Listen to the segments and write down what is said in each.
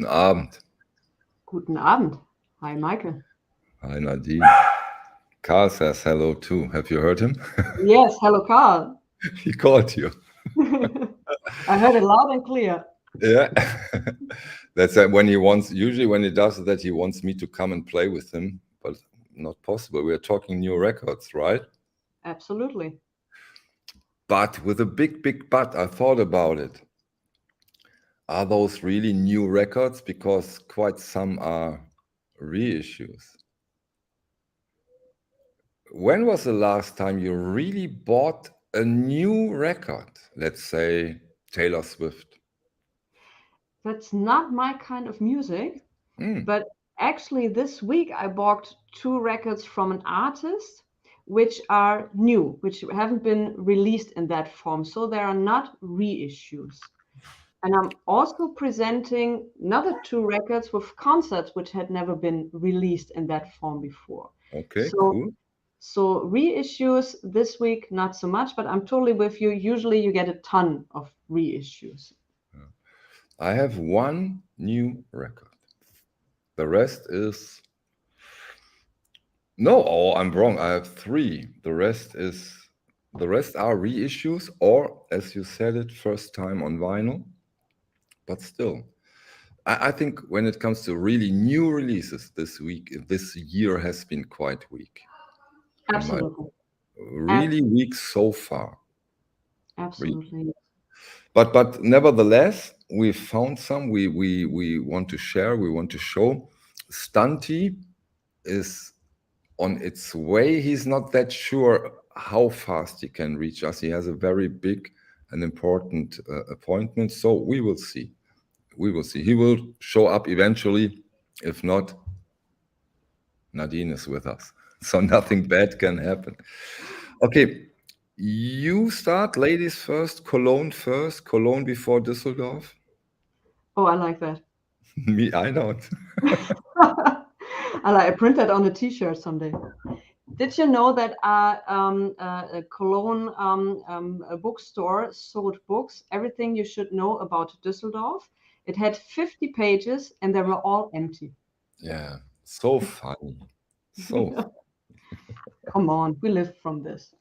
Guten Abend. Guten Abend. Hi, Michael. Hi, Nadine. Carl says hello too. Have you heard him? Yes, hello, Carl. He called you. I heard it loud and clear. Yeah. That's when he wants, usually when he does that, he wants me to come and play with him, but not possible. We are talking new records, right? Absolutely. But with a big, big but, I thought about it. Are those really new records? Because quite some are reissues. When was the last time you really bought a new record? Let's say Taylor Swift. That's not my kind of music, Mm, but actually, this week I bought two records from an artist which are new, which haven't been released in that form. So they are not reissues. And I'm also presenting another two records with concerts which had never been released in that form before. okay, So cool. So reissues this week, not so much, but I'm totally with you. Usually you get a ton of reissues. I have one new record. The rest is no, oh, I'm wrong. I have three. The rest are reissues, or as you said it, first time on vinyl. But still, I think when it comes to really new releases this year has been quite weak. In my Absolutely. Ab- really weak so far. Really. Absolutely. But nevertheless, we found some we want to share, we want to show. Stunty is on its way. He's not that sure how fast he can reach us. He has a very big and important appointment, so we will see. We will see. He will show up eventually. If not, Nadine is with us, so nothing bad can happen. Okay, you start, ladies first, Cologne before Düsseldorf. Oh, I like that. Me, I don't. I print that on a t-shirt someday. Did you know that a Cologne a bookstore sold books, everything you should know about Düsseldorf? It had 50 pages and they were all empty. Yeah, so funny. So. Come on, we live from this.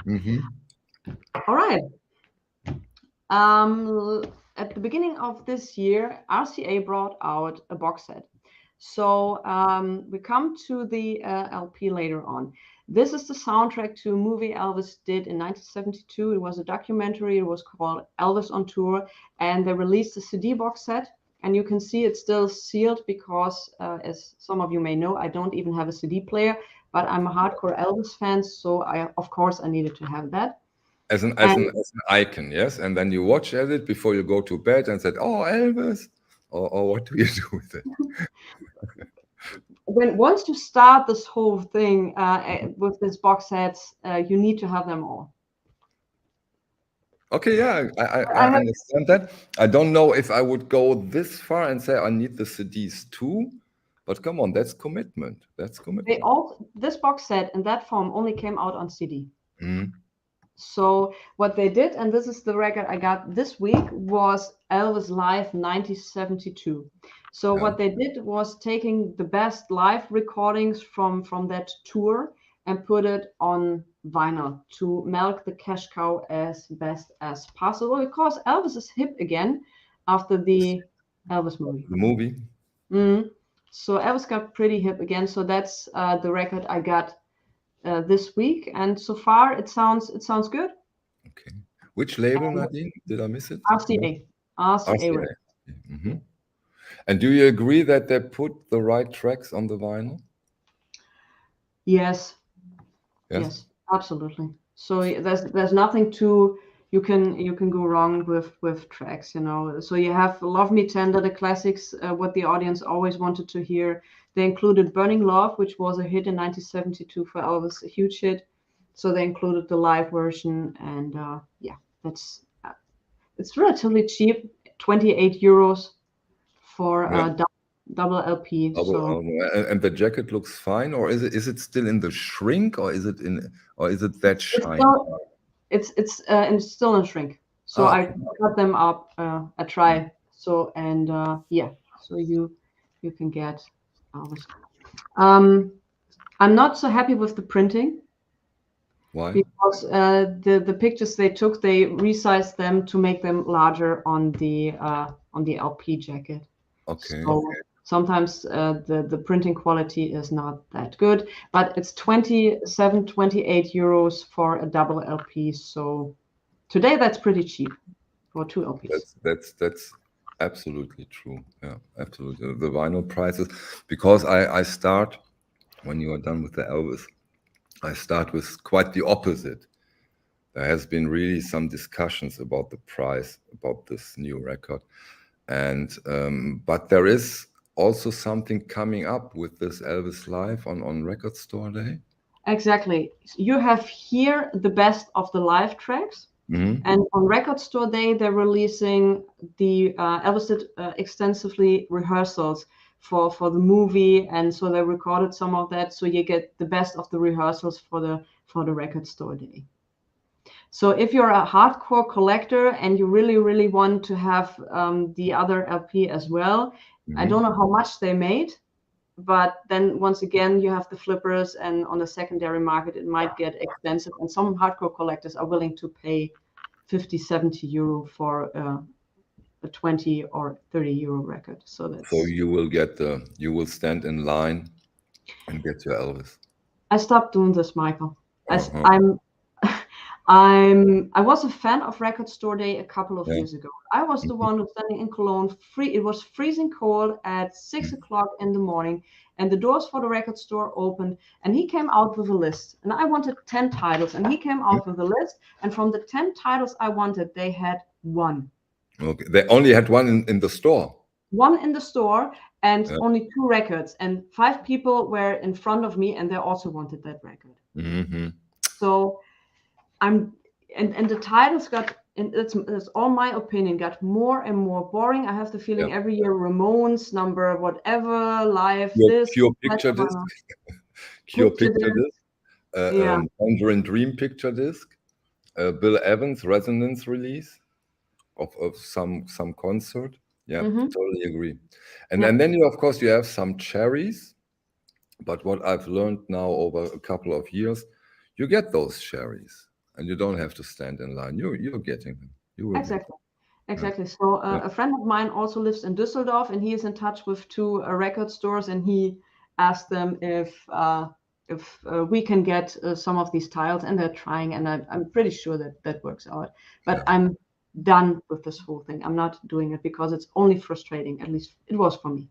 Mhm. All right. At the beginning of this year, RCA brought out a box set. So we come to the LP later on. This is the soundtrack to a movie Elvis did in 1972. It was a documentary. It was called Elvis on Tour, and they released a CD box set. And you can see it's still sealed because, as some of you may know, I don't even have a CD player, but I'm a hardcore Elvis fan, so of course, I needed to have that. As an as And an as an icon, yes, and then you watch at it before you go to bed and said, "Oh, Elvis," or what do you do with it? once you start this whole thing with this box sets, you need to have them all. Okay, yeah, I I have understand that. I don't know if I would go this far and say I need the CDs too, but come on, that's commitment. That's they commitment. all this box set in that form only came out on CD. Mhm. So what they did, and this is the record I got this week, was Elvis Live 1972. So Yeah. what they did was taking the best live recordings from that tour and put it on vinyl to milk the cash cow as best as possible because Elvis is hip again after the Elvis movie. The movie. Mm. So Elvis got pretty hip again. So that's the record I got this week, and so far it sounds good. Okay. Which label, Nadine? Did I miss it? No. RCA, RCA RCA. record. Mhm. And do you agree that they put the right tracks on the vinyl? Yes, Yes. yes, absolutely. So there's nothing to you can go wrong with tracks, you know. So you have Love Me Tender, the classics, what the audience always wanted to hear. They included Burning Love, which was a hit in 1972 for Elvis, a huge hit. So they included the live version, and yeah, that's it's relatively cheap, 28 euros for Yeah. a double LP. So And the jacket looks fine, or is it still in the shrink, or is it that it's shiny? still it's still in shrink. So Ah, I cut them up. I try. So and yeah. so you can get Elvis. I'm not so happy with the printing. Why? Because the pictures they took, they resized them to make them larger on the LP jacket. Okay. So sometimes the printing quality is not that good, but it's 27, 28 euros for a double LP. So today that's pretty cheap for 2 LPs. That's absolutely true. Yeah, absolutely. The vinyl prices, because I start, when you are done with the Elvis, I start with quite the opposite. There has been really some discussions about the price, about this new record. And but there is also something coming up with this Elvis Live on Record Store Day. Exactly. You have here the best of the live tracks. Mm-hmm. And on Record Store Day, they're releasing the Elvis did extensively rehearsals for the movie, and so they recorded some of that. So you get the best of the rehearsals for the Record Store Day. So if you're a hardcore collector and you really want to have the other LP as well, I don't know how much they made, but then once again you have the flippers, and on the secondary market it might get expensive, and some hardcore collectors are willing to pay 50, 70 euro for a 20 or 30 euro record. So you will stand in line and get your Elvis. I stopped doing this, Michael. Uh-huh. I was a fan of Record Store Day a couple of years ago. I was the one who's standing in Cologne. It was freezing cold at 6 o'clock in the morning, and the doors for the record store opened, and he came out with a list. And I wanted 10 titles, and he came out with a list. And from the 10 titles I wanted, they had one. Okay, they only had one in the store. One in the store, and only 2 records, and 5 people were in front of me, and they also wanted that record. Mm-hmm. So and the titles got, and it's all my opinion, got more and more boring. I have the feeling every year Ramones number whatever live this Pure picture disc. Pure picture disc. Tangerine Dream picture disc. Bill Evans Resonance release of some concert. Yeah, totally agree. And then you, of course, you have some cherries. But what I've learned now over a couple of years, you get those cherries, and you don't have to stand in line. You're getting them. You will Exactly. So a friend of mine also lives in Düsseldorf, and he is in touch with 2 record stores, and he asked them if we can get some of these tiles, and they're trying, and I'm pretty sure that works out. But I'm done with this whole thing. I'm not doing it because it's only frustrating. At least it was for me.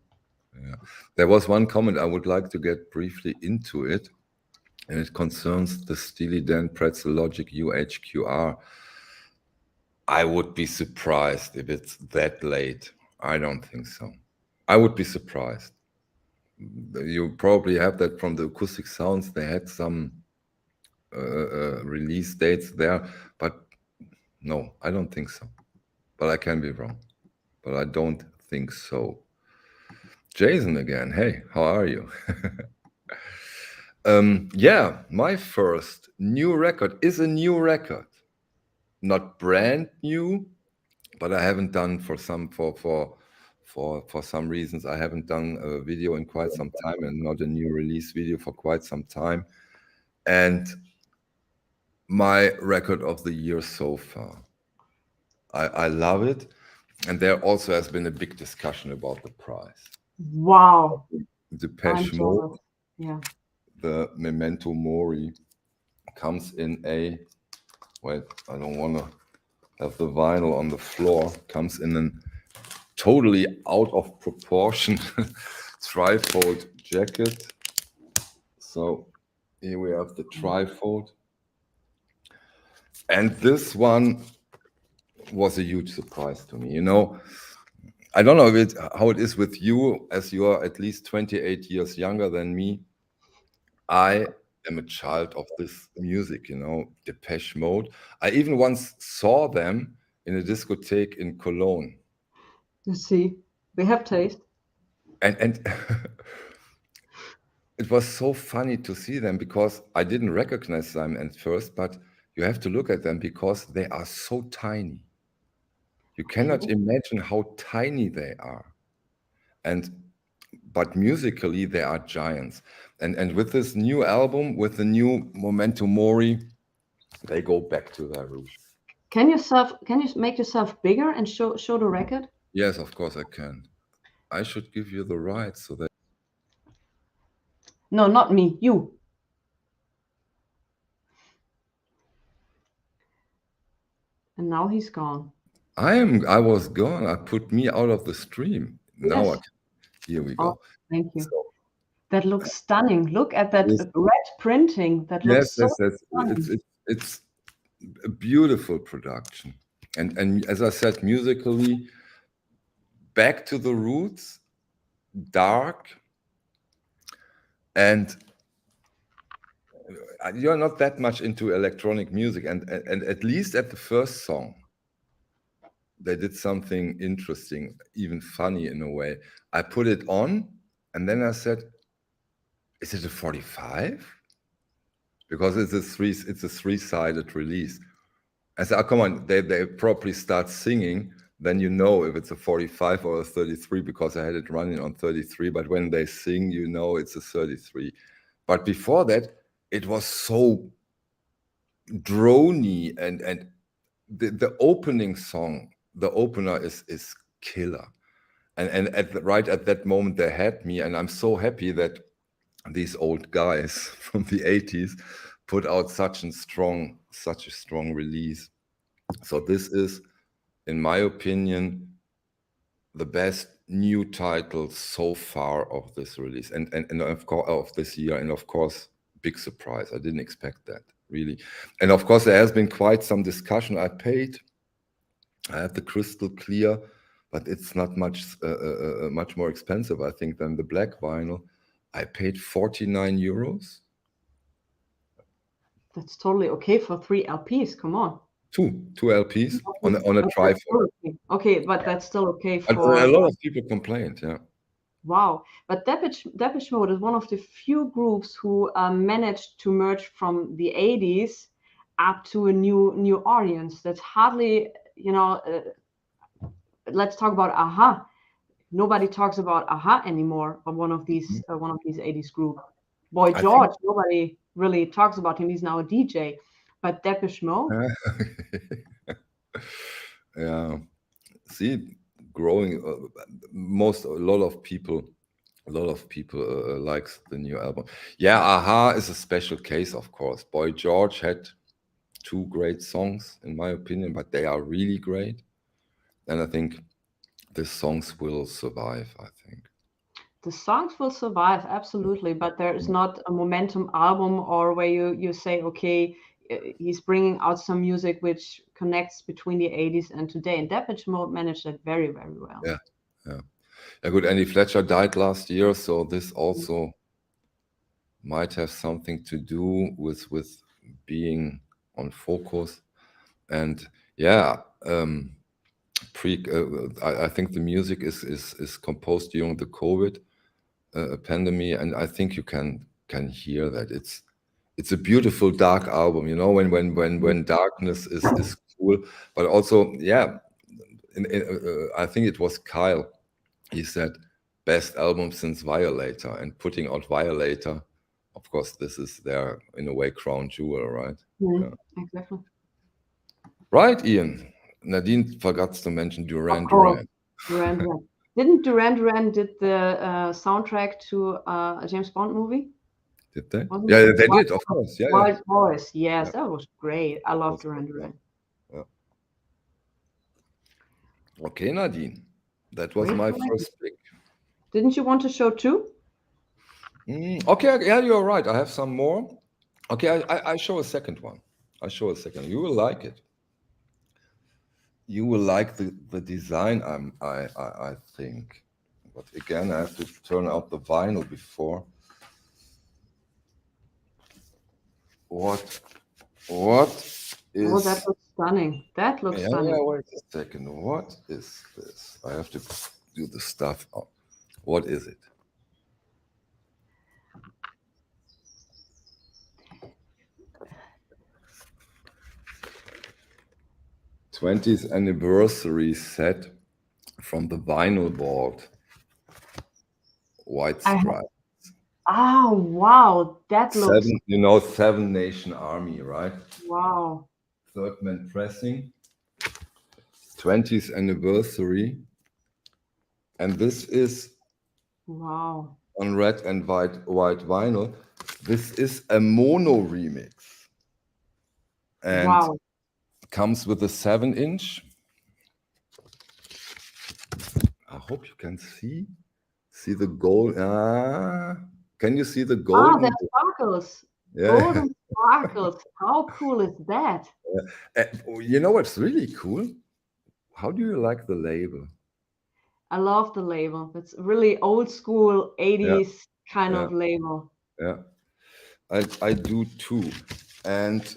Yeah. There was one comment I would like to get briefly into it, and it concerns the Steely Dan Pretzel Logic UHQR. I would be surprised if it's that late. I don't think so. I would be surprised. You probably have that from the Acoustic Sounds. They had some release dates there, but no, I don't think so. But I can be wrong. But I don't think so. Jason again. Hey, how are you? Yeah, my first new record is a new record. Not brand new, but I haven't done for some reasons. I haven't done a video in quite some time, and not a new release video for quite some time. And my record of the year so far. I love it. And there also has been a big discussion about the price. Wow. Depeche Mode, the Memento Mori, comes in a, wait, I don't want to have the vinyl on the floor, comes in a totally out of proportion trifold jacket. So here we have the trifold. And this one was a huge surprise to me. You know, I don't know how it is with you, as you are at least 28 years younger than me. I am a child of this music, you know, Depeche Mode. I even once saw them in a discotheque in Cologne. You see, we have taste. And it was so funny to see them, because I didn't recognize them at first, but you have to look at them because they are so tiny. You cannot imagine how tiny they are. but musically they are giants. And with this new album, with the new Memento Mori, they go back to their roots. Can you make yourself bigger and show the record? Yes, of course I can. I should give you the rights so that. No, not me, you. And now he's gone. I was gone. I put me out of the stream. Now Yes. here we Oh, go. thank you. So, that looks stunning. Look at that Yes. red printing. That looks so yes. It's a beautiful production. And as I said, musically, back to the roots, dark, and you're not that much into electronic music, and at least at the first song, they did something interesting, even funny in a way. I put it on, and then I said, "Is it a 45?" Because it's a three-sided release. I said, "Oh, come on!" They probably start singing, then you know if it's a 45 or a 33, because I had it running on 33. But when they sing, you know it's a 33. But before that, it was so drony, and the opening song, the opener is killer, and right at that moment they had me, and I'm so happy that these old guys from the 80s put out such a strong release. So this is, in my opinion, the best new title so far of this release, and of course of this year, and of course, big surprise. I didn't expect that, really. And of course, there has been quite some discussion. I have the crystal clear, but it's not much more expensive, I think, than the black vinyl. I paid 49 euros. That's totally okay for 3 LPs. Come on. Two LPs on a tripod. Okay, but that's still okay But for. a lot of people complained, yeah. Wow, but Depeche Mode is one of the few groups who managed to merge from the 80s up to a new audience. That's hardly, let's talk about Aha. Nobody talks about Aha anymore, or one of these 80s group. Boy George, nobody really talks about him. He's now a DJ. But Depeche Mode. Yeah. See, growing, a lot of people likes the new album. Yeah, Aha is a special case, of course. Boy George had 2 great songs, in my opinion, but they are really great. And I think the songs will survive, I think. The songs will survive, absolutely, but there is not a momentum album or where you say, okay, he's bringing out some music which connects between the 80s and today. And Depeche Mode managed that very, very well. Yeah. Good. Andy Fletcher died last year, so this also might have something to do with being on focus. And yeah, I think the music is composed during the COVID pandemic, and I think you can hear that it's a beautiful dark album. When darkness is cool, but also I think it was Kyle. He said best album since Violator, and putting out Violator, of course, this is their, in a way, crown jewel, right? Yeah. Exactly. Right, Ian. Nadine forgot to mention Duran. Didn't Duran did the soundtrack to a James Bond movie? Did they? Yeah, they did, of course. Yeah, Wild Boys. Yes, that was great. I love Duran. Yeah. Okay, Nadine. That was my first pick. Didn't you want to show 2? Okay, yeah, you're right. I have some more. Okay, I show a second one. You will like it. You will like the design, I think. But again, I have to turn out the vinyl before. What is... Oh, that looks stunning. That looks stunning. Yeah, wait a second. What is this? I have to do the stuff up. What is it? '20th anniversary set from the vinyl board. white I have, stripes. oh, wow, that looks, Seven, you know, 7-nation army, right? wow, Third man pressing, 20th anniversary. And this is wow, on red and white vinyl. This is a mono remix and wow. comes with a 7-inch. I hope you can see the gold. Can you see the Ah, golden? there's sparkles, Yeah. golden sparkles. How cool is that? You know what's really cool? How do you like the label? I love the label. It's really old school Yeah, 80s kind yeah, of label. yeah. I do too. And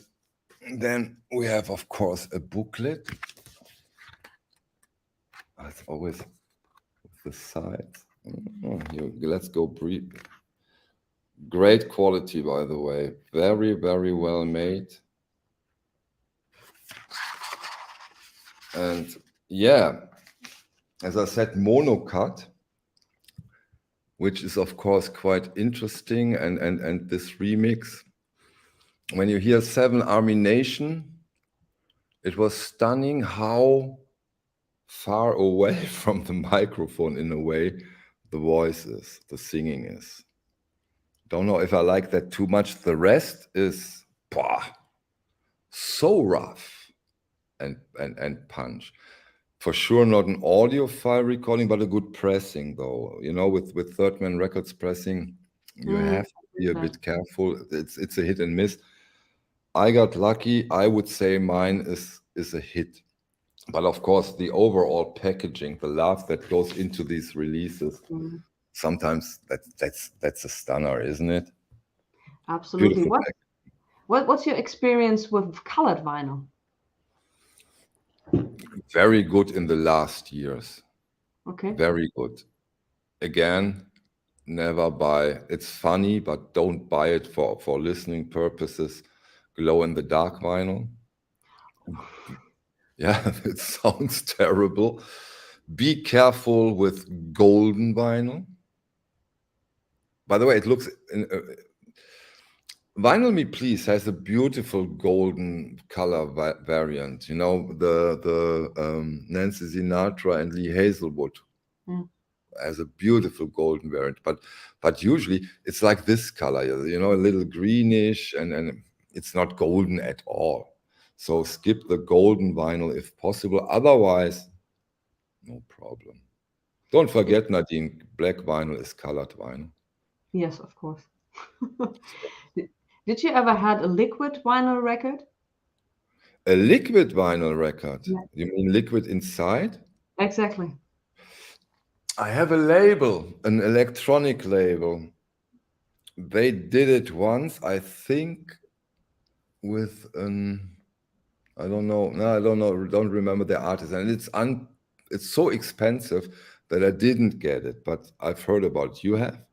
then we have, of course, a booklet. It's always the sides. Let's go brief. Great quality, by the way. Very, very well made. And yeah, as I said, monocut, which is of course quite interesting. And this remix, when you hear 7 Army Nation, it was stunning how far away from the microphone, in a way, the voice is, the singing is. Don't know if I like that too much. The rest is so rough and punch. For sure not an audiophile recording, but a good pressing though. You know, with Third Man Records pressing, you have to be a bit careful. It's a hit and miss. I got lucky. I would say mine is a hit. But of course, the overall packaging, the love that goes into these releases, sometimes that's a stunner, isn't it? Absolutely. Beautiful What's your experience with colored vinyl? Very good in the last years. Okay. Very good. Again, never buy. It's funny, but don't buy it for listening purposes. Glow in the dark vinyl. Yeah, it sounds terrible. Be careful with golden vinyl. By the way, it looks Vinyl Me Please has a beautiful golden color variant. You know, the Nancy Sinatra and Lee Hazelwood has a beautiful golden variant, but usually it's like this color, you know, a little greenish, and it's not golden at all. So skip the golden vinyl if possible. Otherwise, no problem. Don't forget, Nadine, black vinyl is colored vinyl. Yes, of course. Did you ever had a liquid vinyl record? A liquid vinyl record? Yeah. You mean liquid inside? Exactly. I have a label, an electronic label. They did it once, I think, with an, I don't know. No, I don't know. Don't remember the artist, and it's so expensive that I didn't get it. But I've heard about it. You have?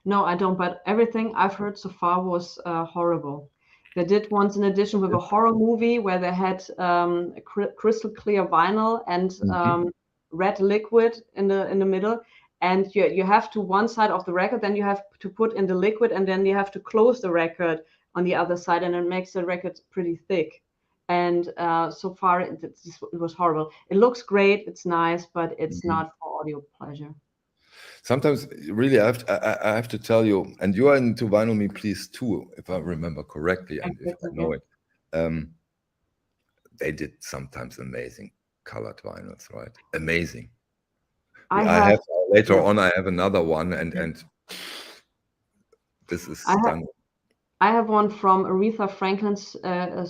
No, I don't. But everything I've heard so far was horrible. They did once an edition with a horror movie where they had a crystal clear vinyl and red liquid in the middle, and you have to one side of the record, then you have to put in the liquid, and then you have to close the record on the other side, and it makes the record pretty thick. And so far it was horrible. It looks great, it's nice, but it's not for audio pleasure. Sometimes, really, I have to tell you, and you are into Vinyl Me Please too, if I remember correctly, and if I know it. They did sometimes amazing colored vinyls, right? Amazing. I have later on. I have another one, and this is stunning. I have one from Aretha Franklin's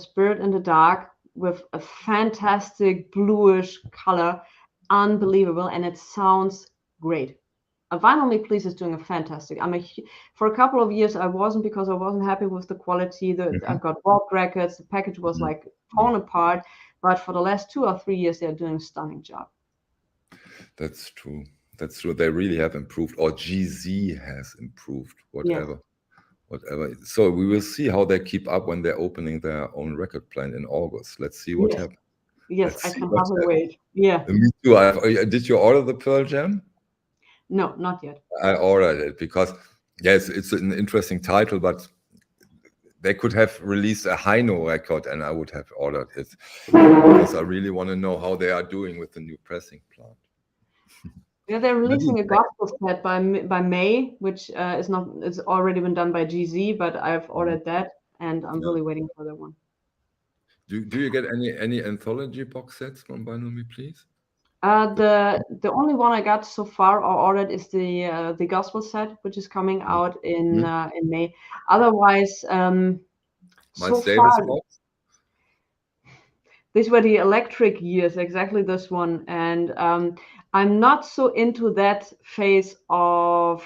Spirit in the Dark with a fantastic bluish color, unbelievable, and it sounds great. Vinyl Me Please is doing a fantastic. For a couple of years I wasn't, because I wasn't happy with the quality. I got warped records. The package was like torn apart. But for the last 2 or 3 years, they're doing a stunning job. That's true. That's true. They really have improved, or GZ has improved. Whatever. So we will see how they keep up when they're opening their own record plant in August. Let's see what happens. Yes, I can hardly wait. Yeah. Me too. Did you order the Pearl Jam? No, not yet. I ordered it because yes, it's an interesting title, but they could have released a Heino record and I would have ordered it because I really want to know how they are doing with the new pressing plant. Yeah, they're releasing a Nadine, gospel set by May, which is not, it's already been done by GZ, but I've ordered that and I'm yeah. really waiting for that one. Do you get any anthology box sets from Vinyl Me, please? The only one I got so far or ordered is the gospel set, which is coming out in May. Otherwise, so Miles Davis far box? these were the electric years, exactly this one, and I'm not so into that phase of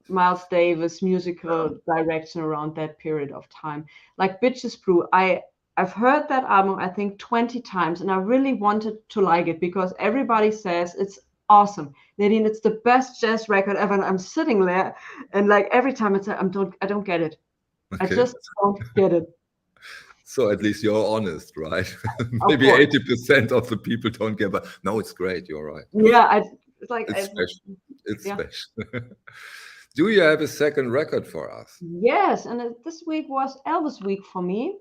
Miles Davis musical direction around that period of time. Like Bitches Brew, I've heard that album I think 20 times, and I really wanted to like it because everybody says it's awesome. Nadine, it's the best jazz record ever. And I'm sitting there, and like every time it's I don't get it. I Okay. just don't get it. So at least you're honest, right? Of Maybe course. 80% of the people don't get, but no, it's great. You're right. Yeah, it's like It's special. It's yeah. special. Do you have a second record for us? Yes, and this week was Elvis week for me,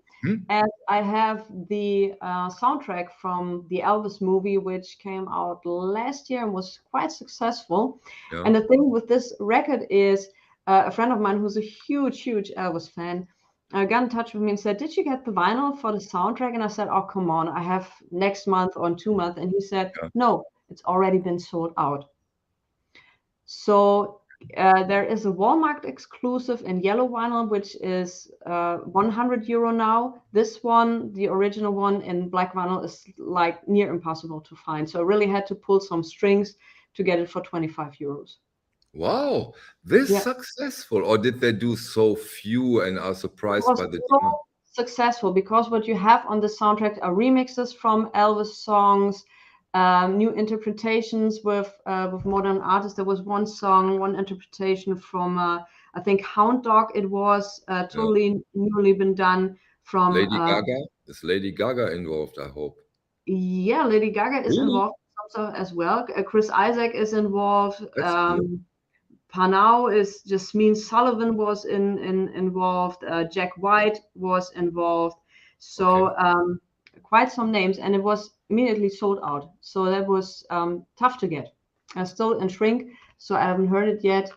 and I have the soundtrack from the Elvis movie, which came out last year and was quite successful. Yeah. And the thing with this record is, a friend of mine who's a huge Elvis fan got in touch with me and said, "Did you get the vinyl for the soundtrack?" And I said, "Oh, come on, I have next month or in 2 months." And he said, Yeah. "No, it's already been sold out." So there is a Walmart exclusive in yellow vinyl, which is €100 now. This one, the original one in black vinyl, is like near impossible to find. So I really had to pull some strings to get it for €25. Wow, this Yeah. successful, or did they do so few and are It surprised was by the so demand? successful because what you have on the soundtrack are remixes from Elvis songs, new interpretations with modern artists. There was one song, one interpretation from I think Hound Dog. It was totally newly been done from Lady Gaga? Is Lady Gaga involved, I hope? yeah, Lady Gaga is Really? involved also as well. Chris Isaac is involved. That's cool. Panau is Jasmine Sullivan was involved. Jack White was involved. So quite some names, and it was immediately sold out. So that was tough to get. Still in shrink, so I haven't heard it yet.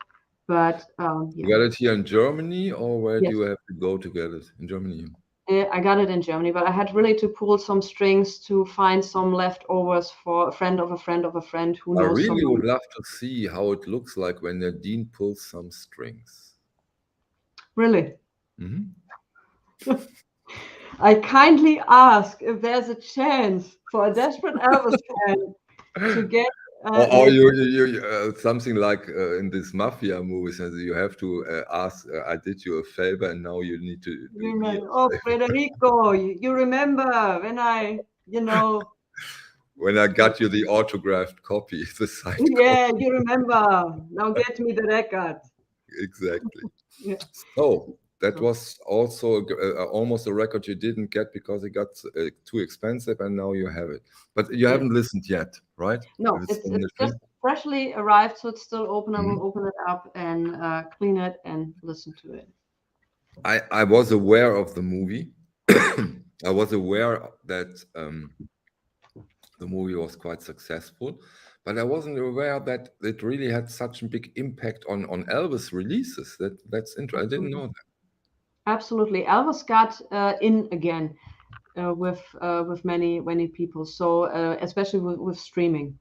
But You yeah, got it here in Germany, or where do yes, you have to go to get it? In Germany. I got it in Germany. But I had really to pull some strings to find some leftovers for a friend of a friend of a friend who I knows really someone. would love to see how it looks like when Nadine pulls some strings. Really. Mhm. I kindly ask if there's a chance for a desperate Elvis fan to get Or you something like in this mafia movies, and you have to ask, I did you a favor, and now you need to do me a oh, favor. Federico, you remember when When I got you the autographed copy, the signed yeah, copy. you remember. Now get me the record. Exactly. Yeah. So that So, was also almost a record you didn't get because it got too expensive, and now you have it. But you yes. haven't listened yet, right? No, It's it's in the just freshly arrived, so it's still open. I Mhm. will open it up and clean it and listen to it. I was aware of the movie. I was aware that the movie was quite successful, but I wasn't aware that it really had such a big impact on Elvis releases. That's interesting. I didn't know that. Absolutely. Elvis got in again with many people. So especially with streaming.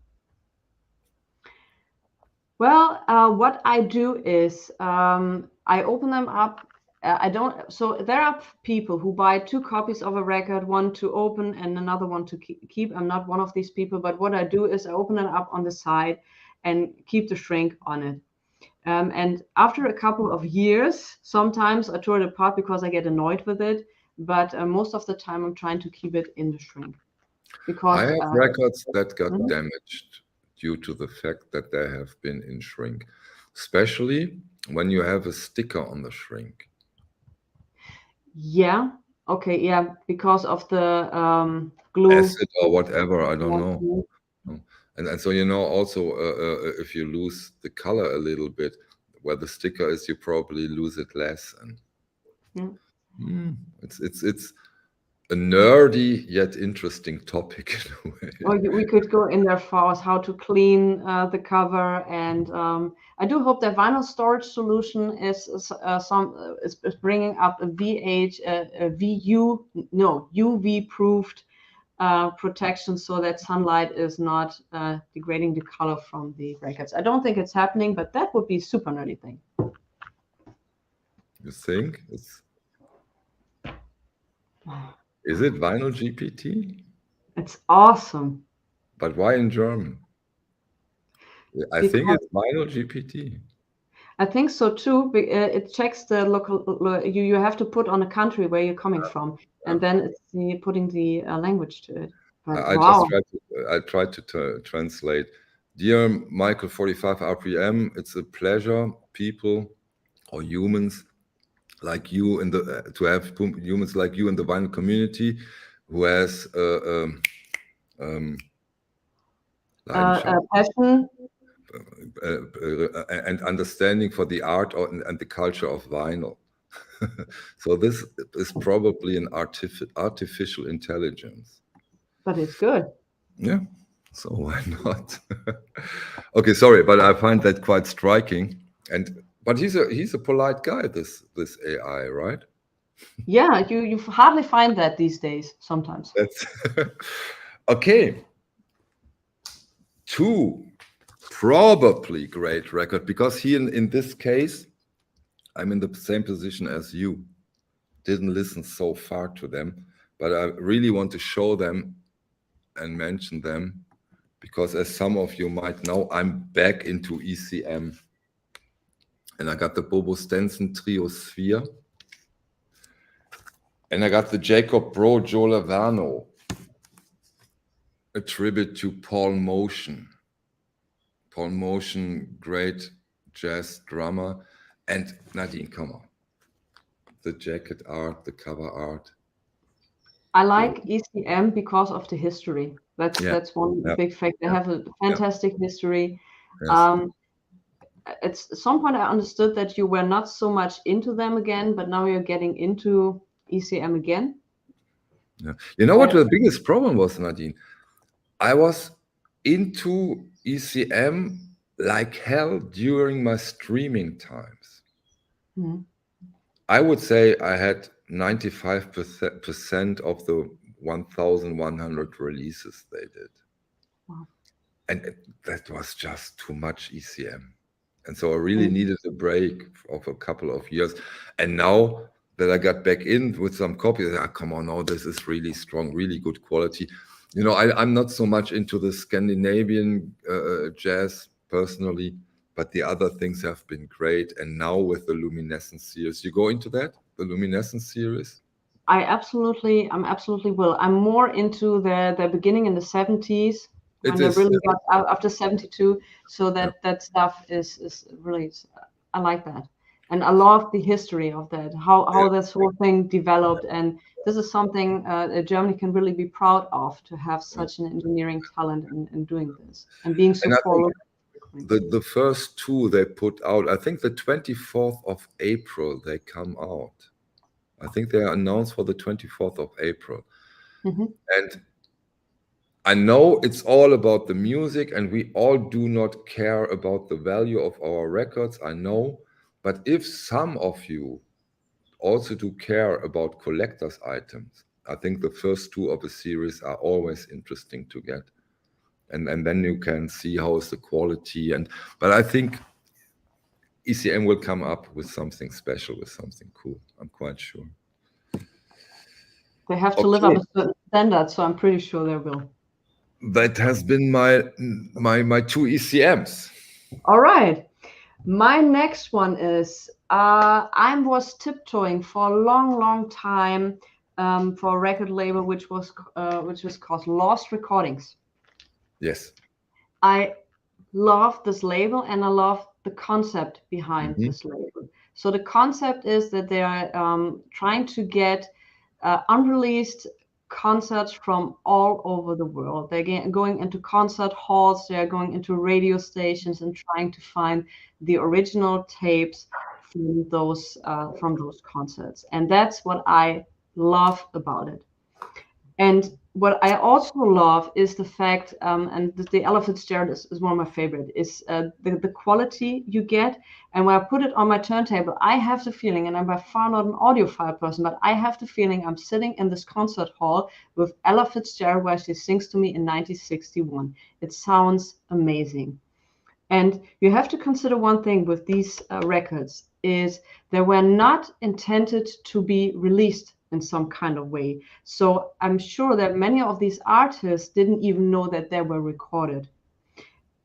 Well, what I do is I open them up. I don't. So there are people who buy two copies of a record, one to open and another one to keep. I'm not one of these people, but what I do is I open it up on the side and keep the shrink on it. And after a couple of years, sometimes I tore it apart because I get annoyed with it. But most of the time, I'm trying to keep it in the shrink I because. have records that got Mhm. damaged due to the fact that they have been in shrink, especially when you have a sticker on the shrink. Yeah. Okay. Yeah. Because of the glue. Acid or whatever, I don't know. Glue. No. And so, you know, also if you lose the color a little bit, where the sticker is, you probably lose it less. And it's a nerdy yet interesting topic in a way. Or we could go in there for us how to clean the cover, and I do hope that vinyl storage solution is bringing up a UV proofed protection, so that sunlight is not degrading the color from the records. I don't think it's happening, but that would be a super nerdy thing. You think is it vinyl GPT? It's awesome. But why in German? I think it's vinyl GPT. I think so too. It checks the local. You have to put on a country where you're coming from, and then it's putting the language to it. But I tried to translate. Dear Michael 45 RPM, it's a pleasure, people or humans like you in the to have humans like you in the vinyl community who has passion and understanding for the art and the culture of vinyl. So this is probably an artificial intelligence. But it's good. Yeah, so why not? Okay, sorry, but I find that quite striking. But he's a polite guy, this AI, right? Yeah, you hardly find that these days. Sometimes. That's okay. 2 probably great record, because he in this case, I'm in the same position as you. Didn't listen so far to them, but I really want to show them and mention them, because as some of you might know, I'm back into ECM. And I got the Bobo Stenson Trio Sphere. And I got the Jacob Bro Joe Lavano, a tribute to Paul Motion. Paul Motion, great jazz drummer. And Nadine, come on. The jacket art, the cover art. I like ECM because of the history. That's one big fact. They have a fantastic history. Yes. At some point I understood that you were not so much into them again, but now you're getting into ECM again. Yeah. You know what the biggest problem was, Nadine? I was into ECM like hell during my streaming times. Mm-hmm. I would say I had 95% of the 1,100 releases they did. Wow. And that was just too much ECM. And so I really needed a break of a couple of years. And now that I got back in with some copies, come on, now this is really strong, really good quality. You know, I'm not so much into the Scandinavian jazz personally, but the other things have been great. And now with the Luminescence series, you go into that, the Luminescence series? I'm absolutely will. I'm more into the beginning in the 70s. When they really got out after 72, so that stuff is really, I like that, and I love the history of that, how this whole thing developed, and this is something Germany can really be proud of, to have such an engineering talent in doing this and being so forward. The first 2 they put out, I think the 24th of April they come out. I think they are announced for the 24th of April. Mm-hmm. And I know it's all about the music, and we all do not care about the value of our records, I know. But if some of you also do care about collector's items, I think the first 2 of a series are always interesting to get. And then you can see how is the quality. But I think ECM will come up with something special, with something cool. I'm quite sure. They have to live up to certain standards, so I'm pretty sure they will. That has been my 2 ECMs. All right. My next one is I was tiptoeing for a long time for a record label which was called Lost Recordings. Yes. I love this label, and I love the concept behind this label. So the concept is that they are trying to get unreleased concerts from all over the world. They're going into concert halls, they're going into radio stations and trying to find the original tapes from those concerts. And that's what I love about it. And what I also love is the fact, and the Ella Fitzgerald is one of my favorite, is the quality you get. And when I put it on my turntable, I have the feeling, and I'm by far not an audiophile person, but I have the feeling I'm sitting in this concert hall with Ella Fitzgerald where she sings to me in 1961. It sounds amazing. And you have to consider one thing with these records is they were not intended to be released in some kind of way. So I'm sure that many of these artists didn't even know that they were recorded.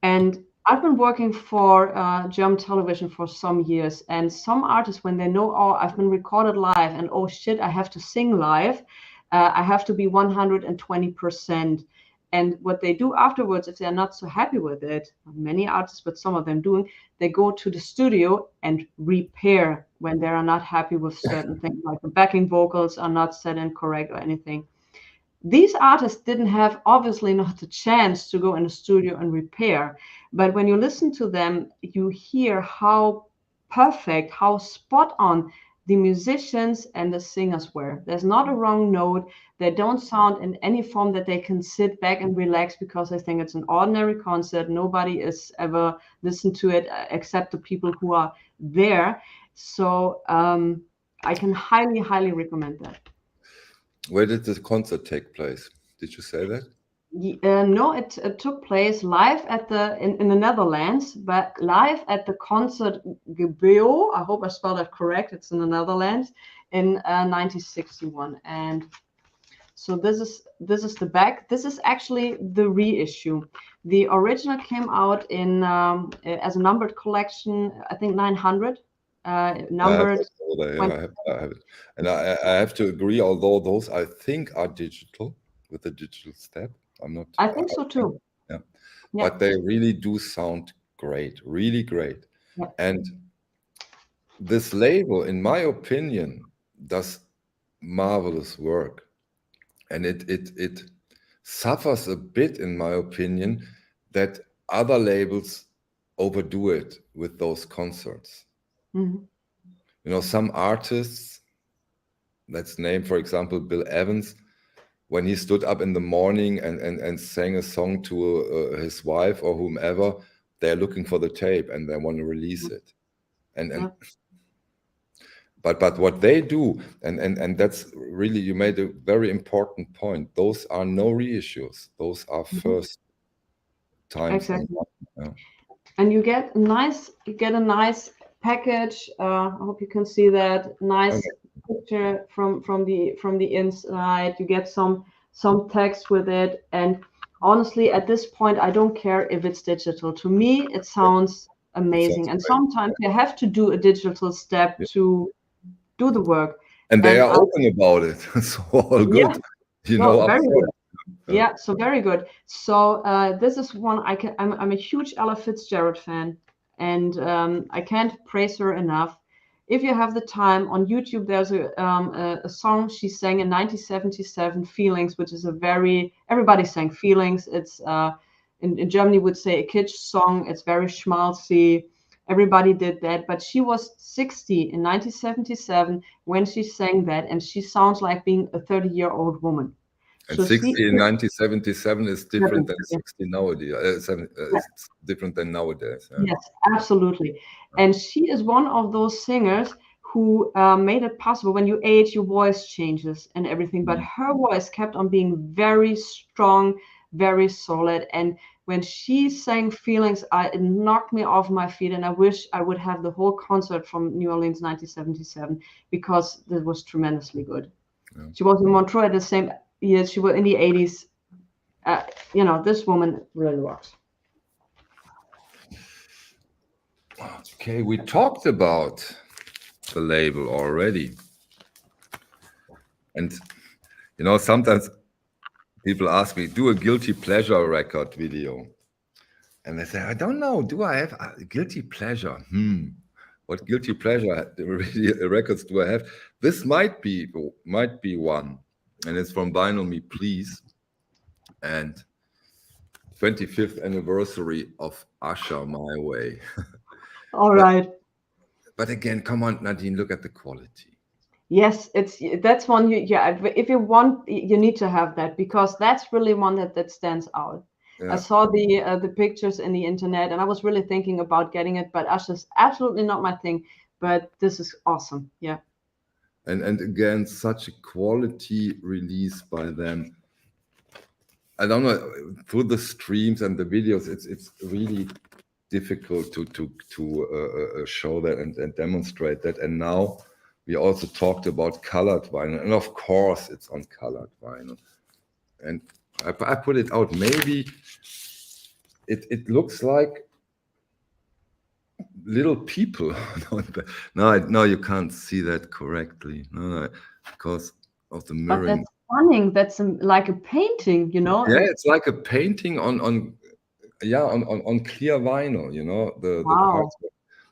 And I've been working for German television for some years, and some artists, when they know, oh, I've been recorded live, and oh shit, I have to sing live, I have to be 120%. And what they do afterwards, if they're not so happy with it, many artists, but some of them doing, they go to the studio and repair when they are not happy with certain things, like the backing vocals are not set in correct or anything. These artists didn't have, obviously, not the chance to go in the studio and repair. But when you listen to them, you hear how perfect, how spot on the musicians and the singers were. There's not a wrong note. They don't sound in any form that they can sit back and relax because they think it's an ordinary concert. Nobody has ever listened to it except the people who are there. So I can highly, highly recommend that. Where did the concert take place? Did you say that? No, it took place live at in the Netherlands, but live at the Concertgebouw. I hope I spelled that correct. It's in the Netherlands in 1961, and so this is the back. This is actually the reissue. The original came out in as a numbered collection. I think 900. Numbered. I have it, and I have to agree. Although those I think are digital with the digital step. I'm not. I think so too. Yeah. But they really do sound great, really great. Yeah. And this label, in my opinion, does marvelous work, and it suffers a bit, in my opinion, that other labels overdo it with those concerts. Mm-hmm. You know, some artists, let's name, for example, Bill Evans, when he stood up in the morning and sang a song to his wife or whomever, they're looking for the tape and they want to release it. But what they do, and that's really, you made a very important point. Those are no reissues. Those are first times. Exactly. And you get a nice package. I hope you can see that nice picture from the inside. You get some text with it, and honestly, at this point, I don't care if it's digital. To me, it sounds amazing. And sometimes you have to do a digital step to do the work. And they are open about it, so all good. Yeah. You know, very good. Yeah, so very good. So this is one I'm a huge Ella Fitzgerald fan, and I can't praise her enough. If you have the time, on YouTube, there's a song she sang in 1977, "Feelings," which is everybody sang "Feelings." It's in Germany would say a kitsch song. It's very schmaltzy. Everybody did that, but she was 60 in 1977 when she sang that, and she sounds like being a 30-year-old woman. And so 60 in 1977 is different than 60 nowadays. It's different than nowadays. Yeah. Yes, absolutely. And she is one of those singers who made it possible. When you age, your voice changes and everything, but her voice kept on being very strong, very solid. And when she sang "Feelings," it knocked me off my feet, and I wish I would have the whole concert from New Orleans 1977 because it was tremendously good. Yeah. She was in Montreux at the same year. She was in the 80s. You know, this woman really rocks. Okay, we talked about the label already. And, you know, sometimes people ask me, do a guilty pleasure record video. And I say, I don't know, do I have a guilty pleasure? What guilty pleasure records do I have? This might be one. and it's from Vinyl Me Please, and 25th anniversary of Usher My Way. All right. But again, come on, Nadine, look at the quality. Yes, that's one if you want, you need to have that, because that's really one that stands out. Yeah. I saw the pictures in the internet, and I was really thinking about getting it, but Usher's absolutely not my thing. But this is awesome. Yeah. And again, such a quality release by them. I don't know, through the streams and the videos, it's really difficult to show that and demonstrate that. And now we also talked about colored vinyl, and of course it's on colored vinyl. And I put it out. Maybe it looks like little people. No, you can't see that correctly. No, because of the But mirroring. that's stunning. That's like a painting, you know. Yeah, it's like a painting on clear vinyl, you know, the Wow. parts.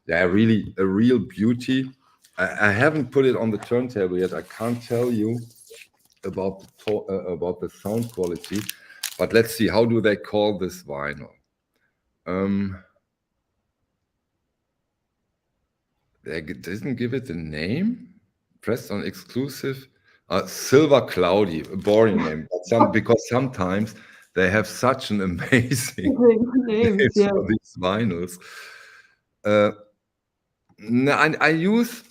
Yeah, really a real beauty. I haven't put it on the turntable yet. I can't tell you about the sound quality, but let's see, how do they call this vinyl? They didn't give it a name. Pressed on exclusive. Silver Cloudy, a boring name, but because sometimes they have such an amazing names, yeah. for these vinyls. No, I use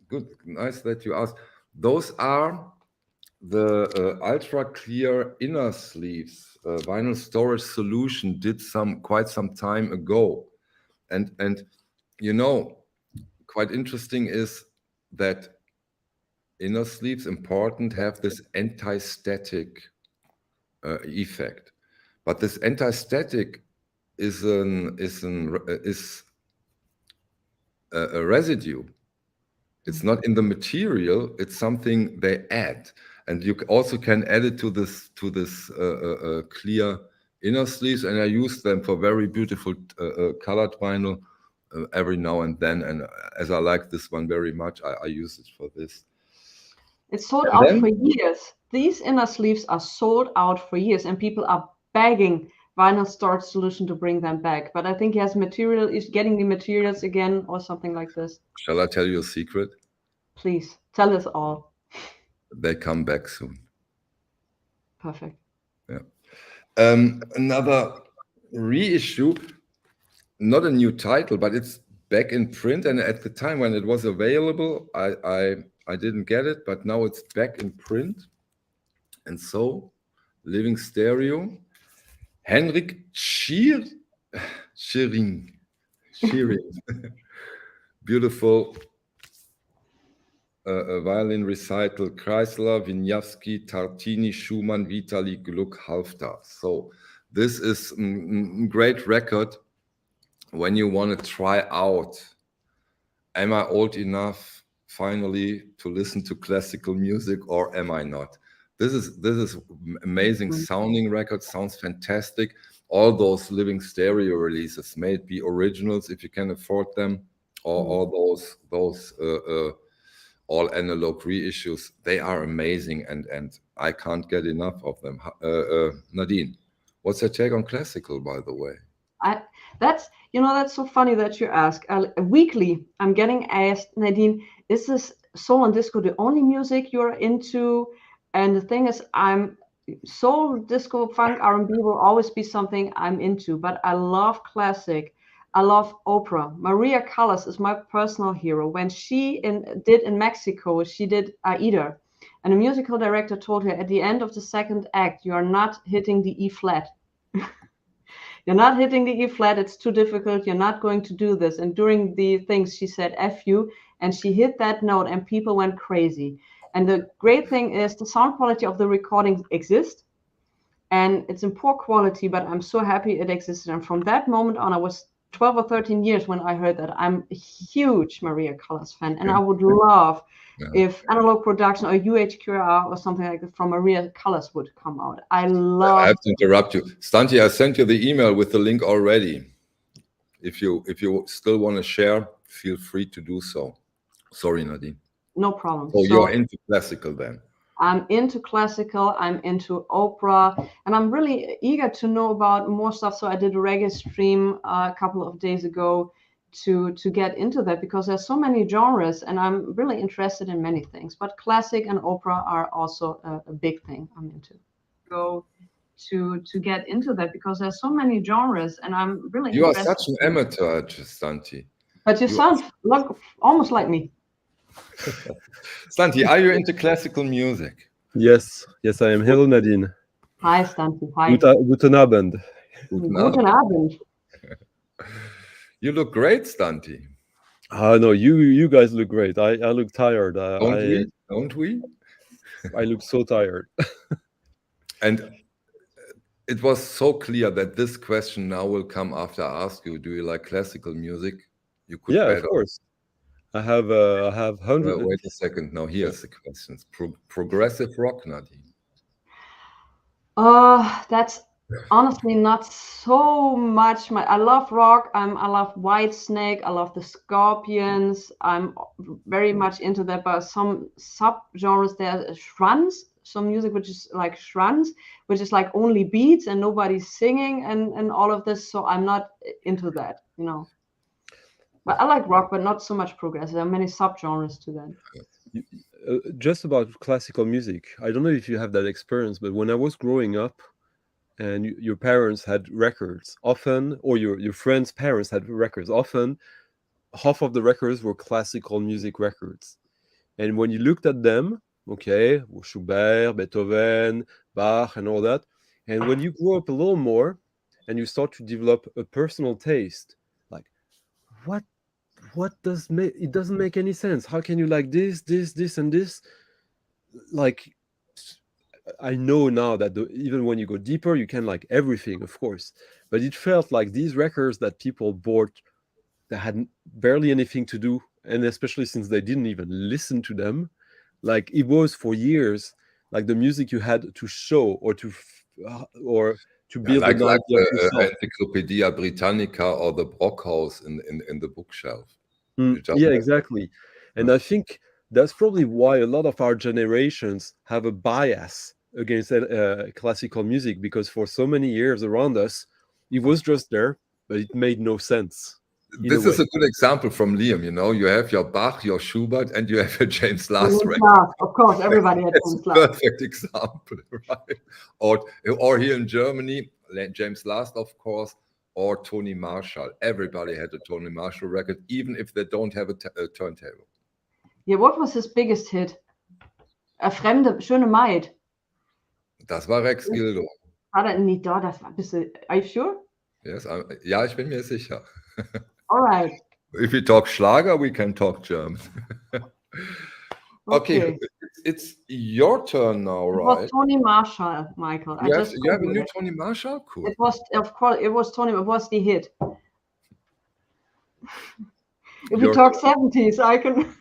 good, nice that you asked. Those are the ultra clear inner sleeves. Vinyl Storage Solution did quite some time ago, and you know, quite interesting is that inner sleeves, important, have this anti-static effect, but this anti-static is a residue. It's not in the material. It's something they add, and you also can add it to this clear inner sleeves. And I use them for very beautiful colored vinyl every now and then. And as I like this one very much, I use it for this. It's sold out for years. These inner sleeves are sold out for years, and people are begging Vinyl Storage Solution to bring them back. But I think he has is getting the materials again or something like this. Shall I tell you a secret? Please tell us all. They come back soon. Perfect. Yeah. Another reissue, not a new title, but it's back in print. And at the time when it was available, I didn't get it, but now it's back in print. And so, Living Stereo, Henrik Schering. Beautiful violin recital, Kreisler, Wieniawski, Tartini, Schumann, Vitali, Gluck, Halfter. So this is a great record when you want to try out, am I old enough finally to listen to classical music, or am I not? This is amazing sounding record, sounds fantastic. All those Living Stereo releases, may it be originals if you can afford them, or all those all analog reissues, they are amazing, and I can't get enough of them. Nadine, what's your take on classical, by the way? That's so funny that you ask. Weekly, I'm getting asked, Nadine, is this soul and disco the only music you're into? And the thing is, soul, disco, funk, R&B will always be something I'm into, but I love classic. I love opera. Maria Callas is my personal hero. When she did in Mexico, she did Aida. And the musical director told her at the end of the second act, you are not hitting the E flat. You're not hitting the E flat. It's too difficult. You're not going to do this. And during the things, she said, F you. And she hit that note and people went crazy. And the great thing is the sound quality of the recordings exists. And it's in poor quality, but I'm so happy it existed. And from that moment on, I was 12 or 13 years when I heard that. I'm a huge Maria Callas fan. And I would love if Analog Production or UHQR or something like that from Maria Callas would come out. I have to interrupt you. Stunty, I sent you the email with the link already. If you still want to share, feel free to do so. Sorry, Nadine. No problem. So you're into classical then? I'm into classical, I'm into opera, and I'm really eager to know about more stuff. So I did a reggae stream a couple of days ago to get into that, because there's so many genres, and I'm really interested in many things. But classic and opera are also a big thing I'm into. Go to get into that, because there's so many genres, and I'm really You are interested. such an amateur, Stunty. But you sound almost like me. Stunty, are you into classical music? Yes, yes, I am. Hello, Nadine. Hi, Stunty. Hi. Guten Abend. Guten Abend. You look great, Stunty. No, you guys look great. I look tired. Don't we? I look so tired. And it was so clear that this question now will come after I ask you, do you like classical music? You could Yeah, bet of course. I have hundreds. wait a second. Now here's the questions. Progressive rock, Nadine. That's honestly not so much. I love rock. I love Whitesnake. I love the Scorpions. I'm very much into that. But some sub-genres, there are shrunts. Some music which is like shrunts, which is like only beats and nobody's singing and all of this. So I'm not into that, you know. But I like rock, but not so much progressive. There are many sub-genres to that. Just about classical music, I don't know if you have that experience, but when I was growing up and your parents had records often, or your friends' parents had records often, half of the records were classical music records. And when you looked at them, okay, Schubert, Beethoven, Bach, and all that, and when you grow up a little more and you start to develop a personal taste, like what it doesn't make any sense. How can you like this, and this? Like, I know now that even when you go deeper, you can like everything, of course. But it felt like these records that people bought that had barely anything to do, and especially since they didn't even listen to them, like it was for years, like the music you had to show or to build like an idea of yourself. Encyclopedia Britannica or the Brockhaus in the bookshelf. Yeah, exactly. And I think that's probably why a lot of our generations have a bias against classical music, because for so many years around us, it was just there, but it made no sense. This is a good example from Liam. You know, you have your Bach, your Schubert, and you have your James Last record. Of course, everybody had James Last. Perfect example, right? Or here in Germany, James Last, of course, or Tony Marshall. Everybody had a Tony Marshall record, even if they don't have a turntable. Yeah, what was his biggest hit? A fremde, schöne Maid. Das war Rex Gildo. War das nicht da? Das war ein bisschen. Are you sure? Yes, ja, ich bin mir sicher. All right. If we talk Schlager, we can talk German. Okay, it's your turn now, right? It was Tony Marshall, Michael. You have a new Tony Marshall? Cool. It was, of course, it was Tony. It was the hit. If we talk 70s, I can.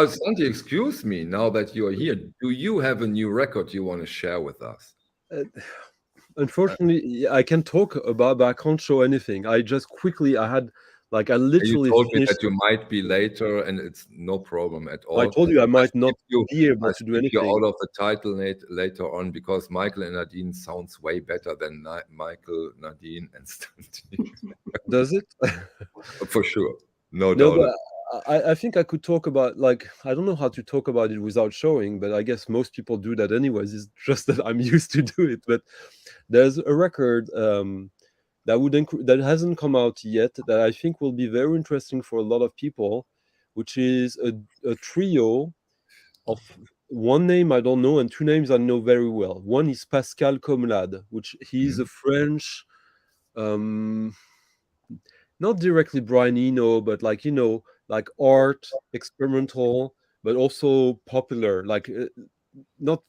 Santi, excuse me. Now that you are here, do you have a new record you want to share with us? Unfortunately, I can talk about, but I can't show anything. I literally. You told me that you might be later, and it's no problem at all. I told you I might not be able to do anything. You're out of the title later on, because Michael and Nadine sounds way better than Michael, Nadine, and Stunty. Does it? For sure. No doubt. But I think I could talk about, like, I don't know how to talk about it without showing, but I guess most people do that anyways. It's just that I'm used to do it. But there's a record that hasn't come out yet that I think will be very interesting for a lot of people, which is a trio of one name I don't know and two names I know very well. One is Pascal Comlade, which he's a French, not directly Brian Eno, but like, you know, like art, experimental, but also popular, like not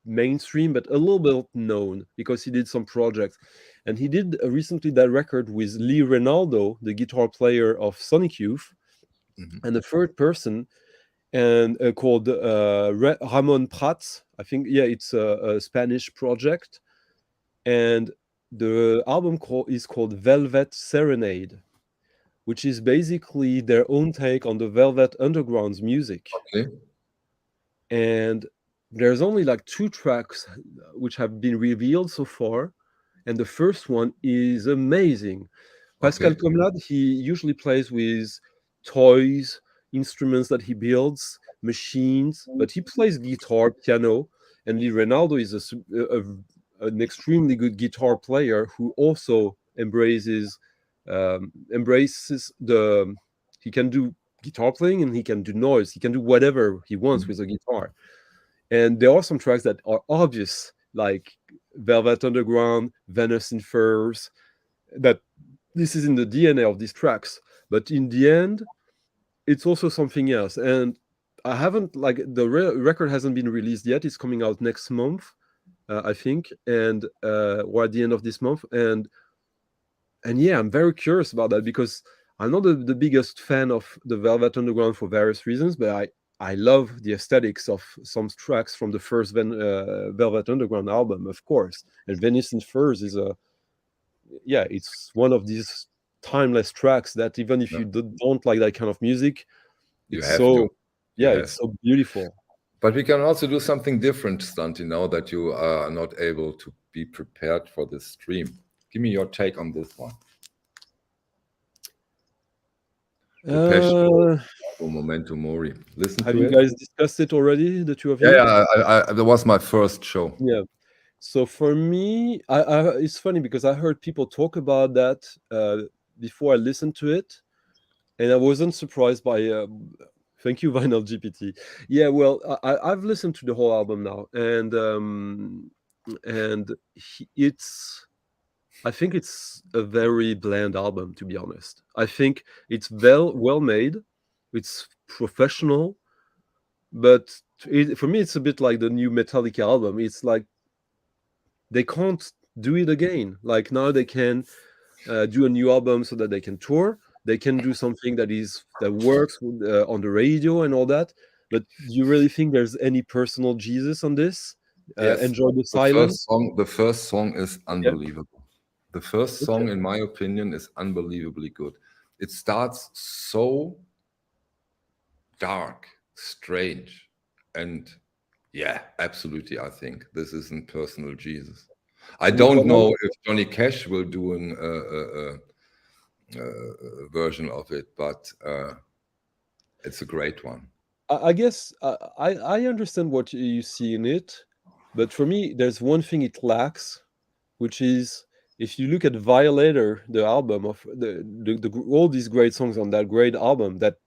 mainstream, but a little bit known because he did some projects. And he did recently that record with Lee Ronaldo, the guitar player of Sonic Youth, and the third person, and called Ramon Prats. I think, yeah, it's a Spanish project. And the album is called Velvet Serenade, which is basically their own take on the Velvet Underground's music. Okay. and there's only like 2 tracks which have been revealed so far, and the first one is amazing. Pascal Okay. Comlade, he usually plays with toys, instruments that he builds, machines, but he plays guitar, piano, and Lee Ronaldo is an extremely good guitar player who also embraces the he can do guitar playing and he can do noise. He can do whatever he wants with a guitar. And there are some tracks that are obvious, like Velvet Underground, Venice in Furs, that this is in the DNA of these tracks. But in the end, it's also something else. And I haven't, like, the record hasn't been released yet. It's coming out next month, I think, and or at the end of this month. And yeah, I'm very curious about that because I'm not the biggest fan of the Velvet Underground for various reasons, but I love the aesthetics of some tracks from the first Velvet Underground album, of course. And Venice in Furs is it's one of these timeless tracks that even if you don't like that kind of music, You it's have so to. it's so beautiful. But we can also do something different, Stunty, now that you are not able to be prepared for this stream. Give me your take on this one. Memento Mori. Listen Have to you it. guys discussed it already, the two of you? Yeah, that was my first show. Yeah. So for me, it's funny because I heard people talk about that before I listened to it, and I wasn't surprised by. Thank you, Vinyl GPT. Yeah, well, I've listened to the whole album now, and it's. I think it's a very bland album, to be honest. I think it's well made, it's professional, but for me, it's a bit like the new Metallica album. It's like they can't do it again. Like now they can do a new album so that they can tour. They can do something that works on the radio and all that. But do you really think there's any personal Jesus on this? Yes. Enjoy the silence. The first song is unbelievable. Yeah. The first song, Okay. in my opinion, is unbelievably good. It starts so dark, strange, and yeah, absolutely. I think this isn't personal Jesus. I don't know if Johnny Cash will do a version of it, but it's a great one. I guess I understand what you see in it, but for me, there's one thing it lacks, which is if you look at Violator, the album of all these great songs on that great album, that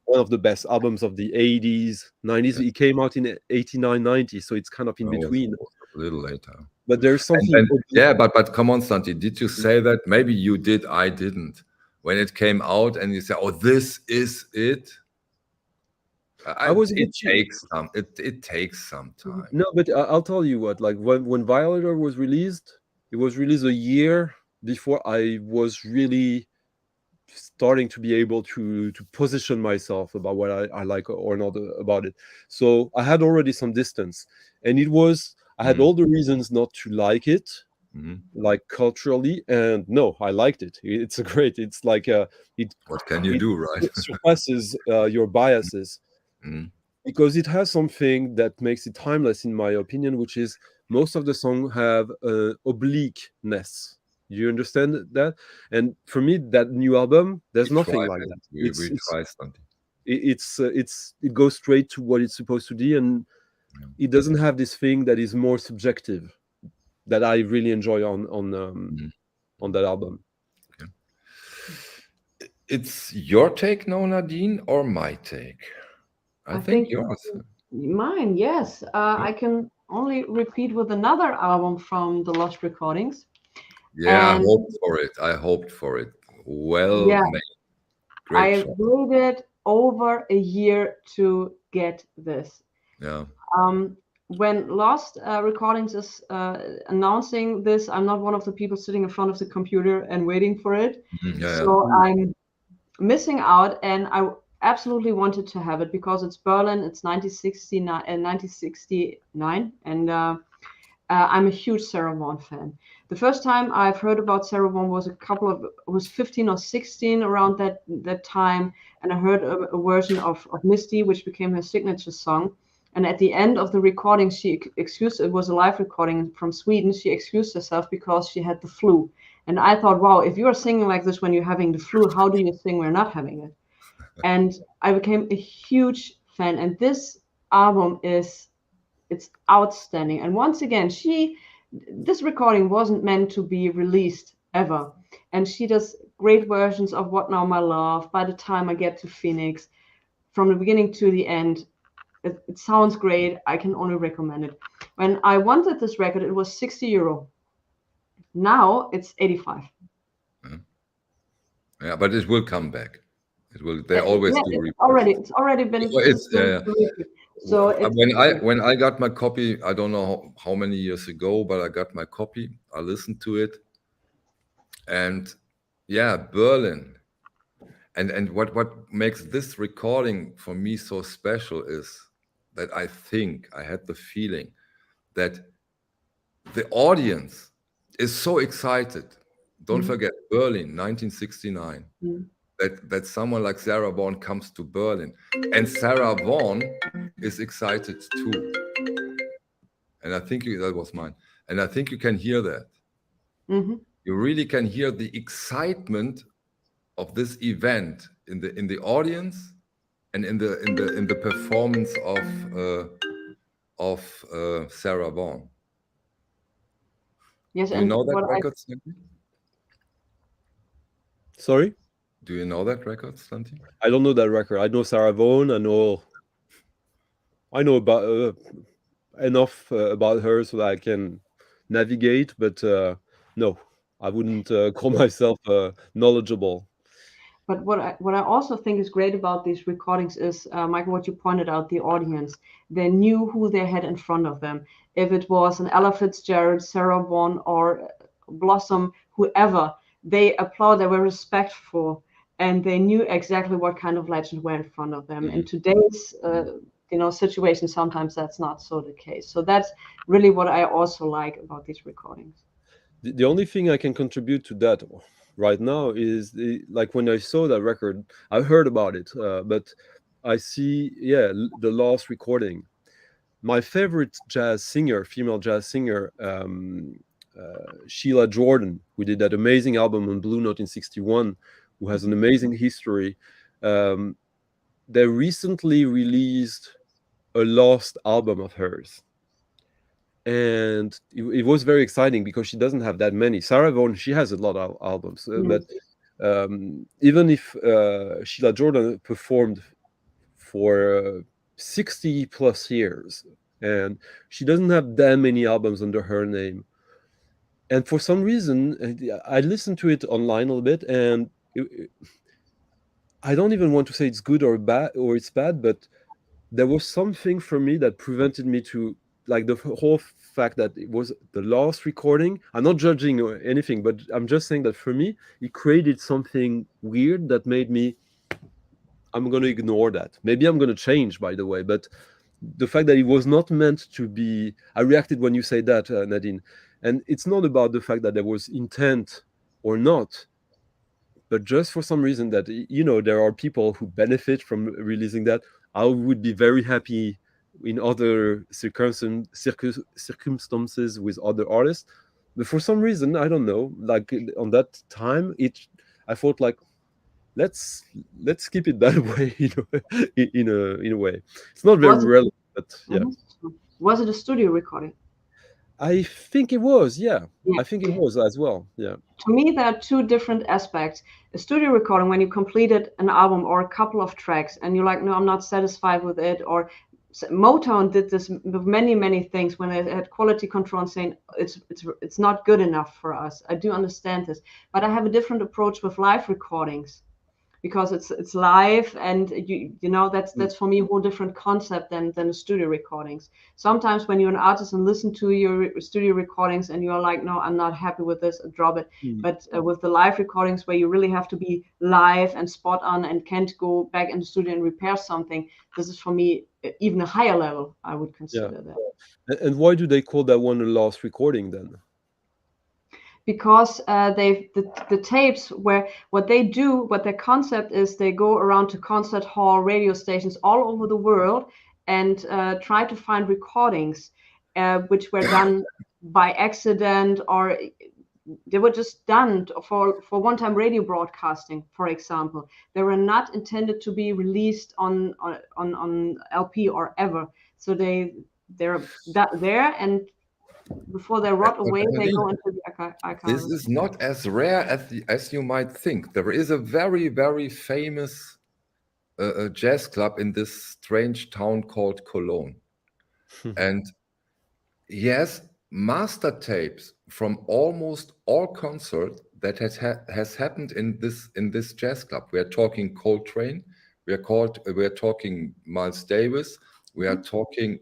one of the best albums of the 80s, 90s. It came out in 89, 90, so it's kind of in between. A little later. But there's something. But come on, Stunty, did you say that? Maybe you did, I didn't. When it came out and you said, oh, this is it? It takes some time. No, but I'll tell you what, like when Violator was released, it was released a year before I was really starting to be able to position myself about what I like or not about it. So I had already some distance, and I had all the reasons not to like it, like culturally, and no, I liked it. It's it's like what can you do, right? It surpasses your biases. Because it has something that makes it timeless, in my opinion, which is most of the songs have obliqueness. Do you understand that? And for me, that new album, there's nothing like that. It goes straight to what it's supposed to be, and it doesn't have this thing that is more subjective that I really enjoy on that album. Okay. It's your take now, Nadine, or my take? I think yours. Mine, yes. I can only repeat with another album from the Lost Recordings. Yeah, I hoped for it. Well made. Great job. Waited over a year to get this. Yeah. When Lost Recordings is announcing this, I'm not one of the people sitting in front of the computer and waiting for it. I'm missing out, and I absolutely wanted to have it because it's Berlin. It's 1969, and I'm a huge Sarah Vaughan fan. The first time I've heard about Sarah Vaughan was 15 or 16 around that time, and I heard a version of Misty, which became her signature song. And at the end of the recording, she excused, it was a live recording from Sweden. She excused herself because she had the flu. And I thought, wow, if you're singing like this when you're having the flu, how do you sing when you're not having it? And I became a huge fan. And this album it's outstanding. And once again, this recording wasn't meant to be released ever. And she does great versions of What Now My Love, By the Time I Get to Phoenix, from the beginning to the end. It sounds great. I can only recommend it. When I wanted this record, it was 60 euro. Now it's 85. Yeah, but it will come back. It will. They always do. It's already been. So when I got my copy, I don't know how many years ago, but I got my copy. I listened to it, and yeah, Berlin. And what makes this recording for me so special is that I think I had the feeling that the audience is so excited. Don't forget Berlin, 1969. That someone like Sarah Vaughan comes to Berlin, and Sarah Vaughan is excited too. And I think that was mine. And I think you can hear that. You really can hear the excitement of this event in the audience and in the performance of Sarah Vaughan. Yes, Do you know that record, Stunty? Sorry? Do you know that record, Stunty? I don't know that record. I know Sarah Vaughan. I know about enough about her so that I can navigate, but no, I wouldn't call myself knowledgeable. But what I also think is great about these recordings is, Michael, what you pointed out, the audience. They knew who they had in front of them. If it was an Ella Fitzgerald, Sarah Vaughan, or Blossom, whoever, they applaud, they were respectful, and they knew exactly what kind of legend were in front of them. In today's situation, sometimes that's not so the case. So that's really what I also like about these recordings. The only thing I can contribute to that right now is like when I saw that record, I heard about it, but I see, the last recording. My favorite jazz singer, female jazz singer, Sheila Jordan, who did that amazing album on Blue Note in '61, who has an amazing history. They recently released a lost album of hers. And it was very exciting because she doesn't have that many. Sarah Vaughan, she has a lot of albums, but even if Sheila Jordan performed for 60 plus years, and she doesn't have that many albums under her name. And for some reason, I listened to it online a little bit, and I don't even want to say it's good or bad or it's bad, but there was something for me that prevented me to, like, the whole fact that it was the last recording. I'm not judging or anything, but I'm just saying that for me, it created something weird that made me, I'm going to ignore that. Maybe I'm going to change, by the way, but the fact that it was not meant to be, I reacted when you say that, Nadine. And it's not about the fact that there was intent or not, but just for some reason that, there are people who benefit from releasing that. I would be very happy in other circumstances with other artists, but for some reason, I don't know, like on that time, I thought like, let's keep it that way, in a way. It's not very relevant, but yeah. Was it a studio recording? I think it was, yeah. I think it was as well, yeah. To me, there are two different aspects. A studio recording, when you completed an album or a couple of tracks and you're like, no, I'm not satisfied with it, or Motown did this with many things when they had quality control and saying it's not good enough for us. I do understand this, but I have a different approach with live recordings, because it's live, and that's for me a whole different concept than the studio recordings. Sometimes when you're an artist and listen to your studio recordings and you're like, no, I'm not happy with this, drop it. But with the live recordings, where you really have to be live and spot on and can't go back in the studio and repair something, this is for me even a higher level, I would consider that. And why do they call that one a last recording then? Because the tapes, where what their concept is, they go around to concert hall, radio stations all over the world, and try to find recordings which were done by accident, or they were just done for one-time radio broadcasting, for example. They were not intended to be released on LP or ever. So they're there, and before they rot away, they go into the archive. This is not as rare as you might think. There is a very, very famous jazz club in this strange town called Cologne. And he has master tapes from almost all concerts that has happened in this jazz club. We are talking Coltrane, we are talking Miles Davis, we are talking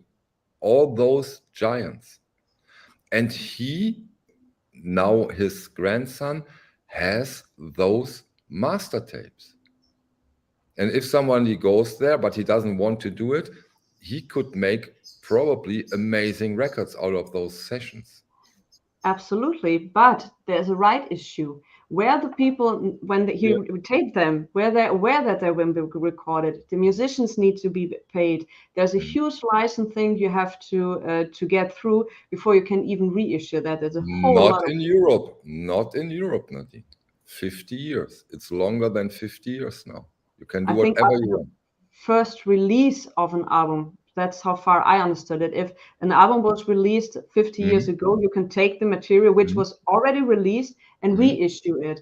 all those giants. And now his grandson has those master tapes. And if somebody goes there, but he doesn't want to do it, he could make probably amazing records out of those sessions. Absolutely, but there's a right issue. Where the people, when he taped them, where they're aware that they will be recorded, the musicians need to be paid. There's a huge license thing you have to get through before you can even reissue that. There's a whole lot Not in Europe, Nadine. 50 years. It's longer than 50 years now. You can do whatever you want. First release of an album, that's how far I understood it. If an album was released 50 years ago, you can take the material which was already released and reissue it.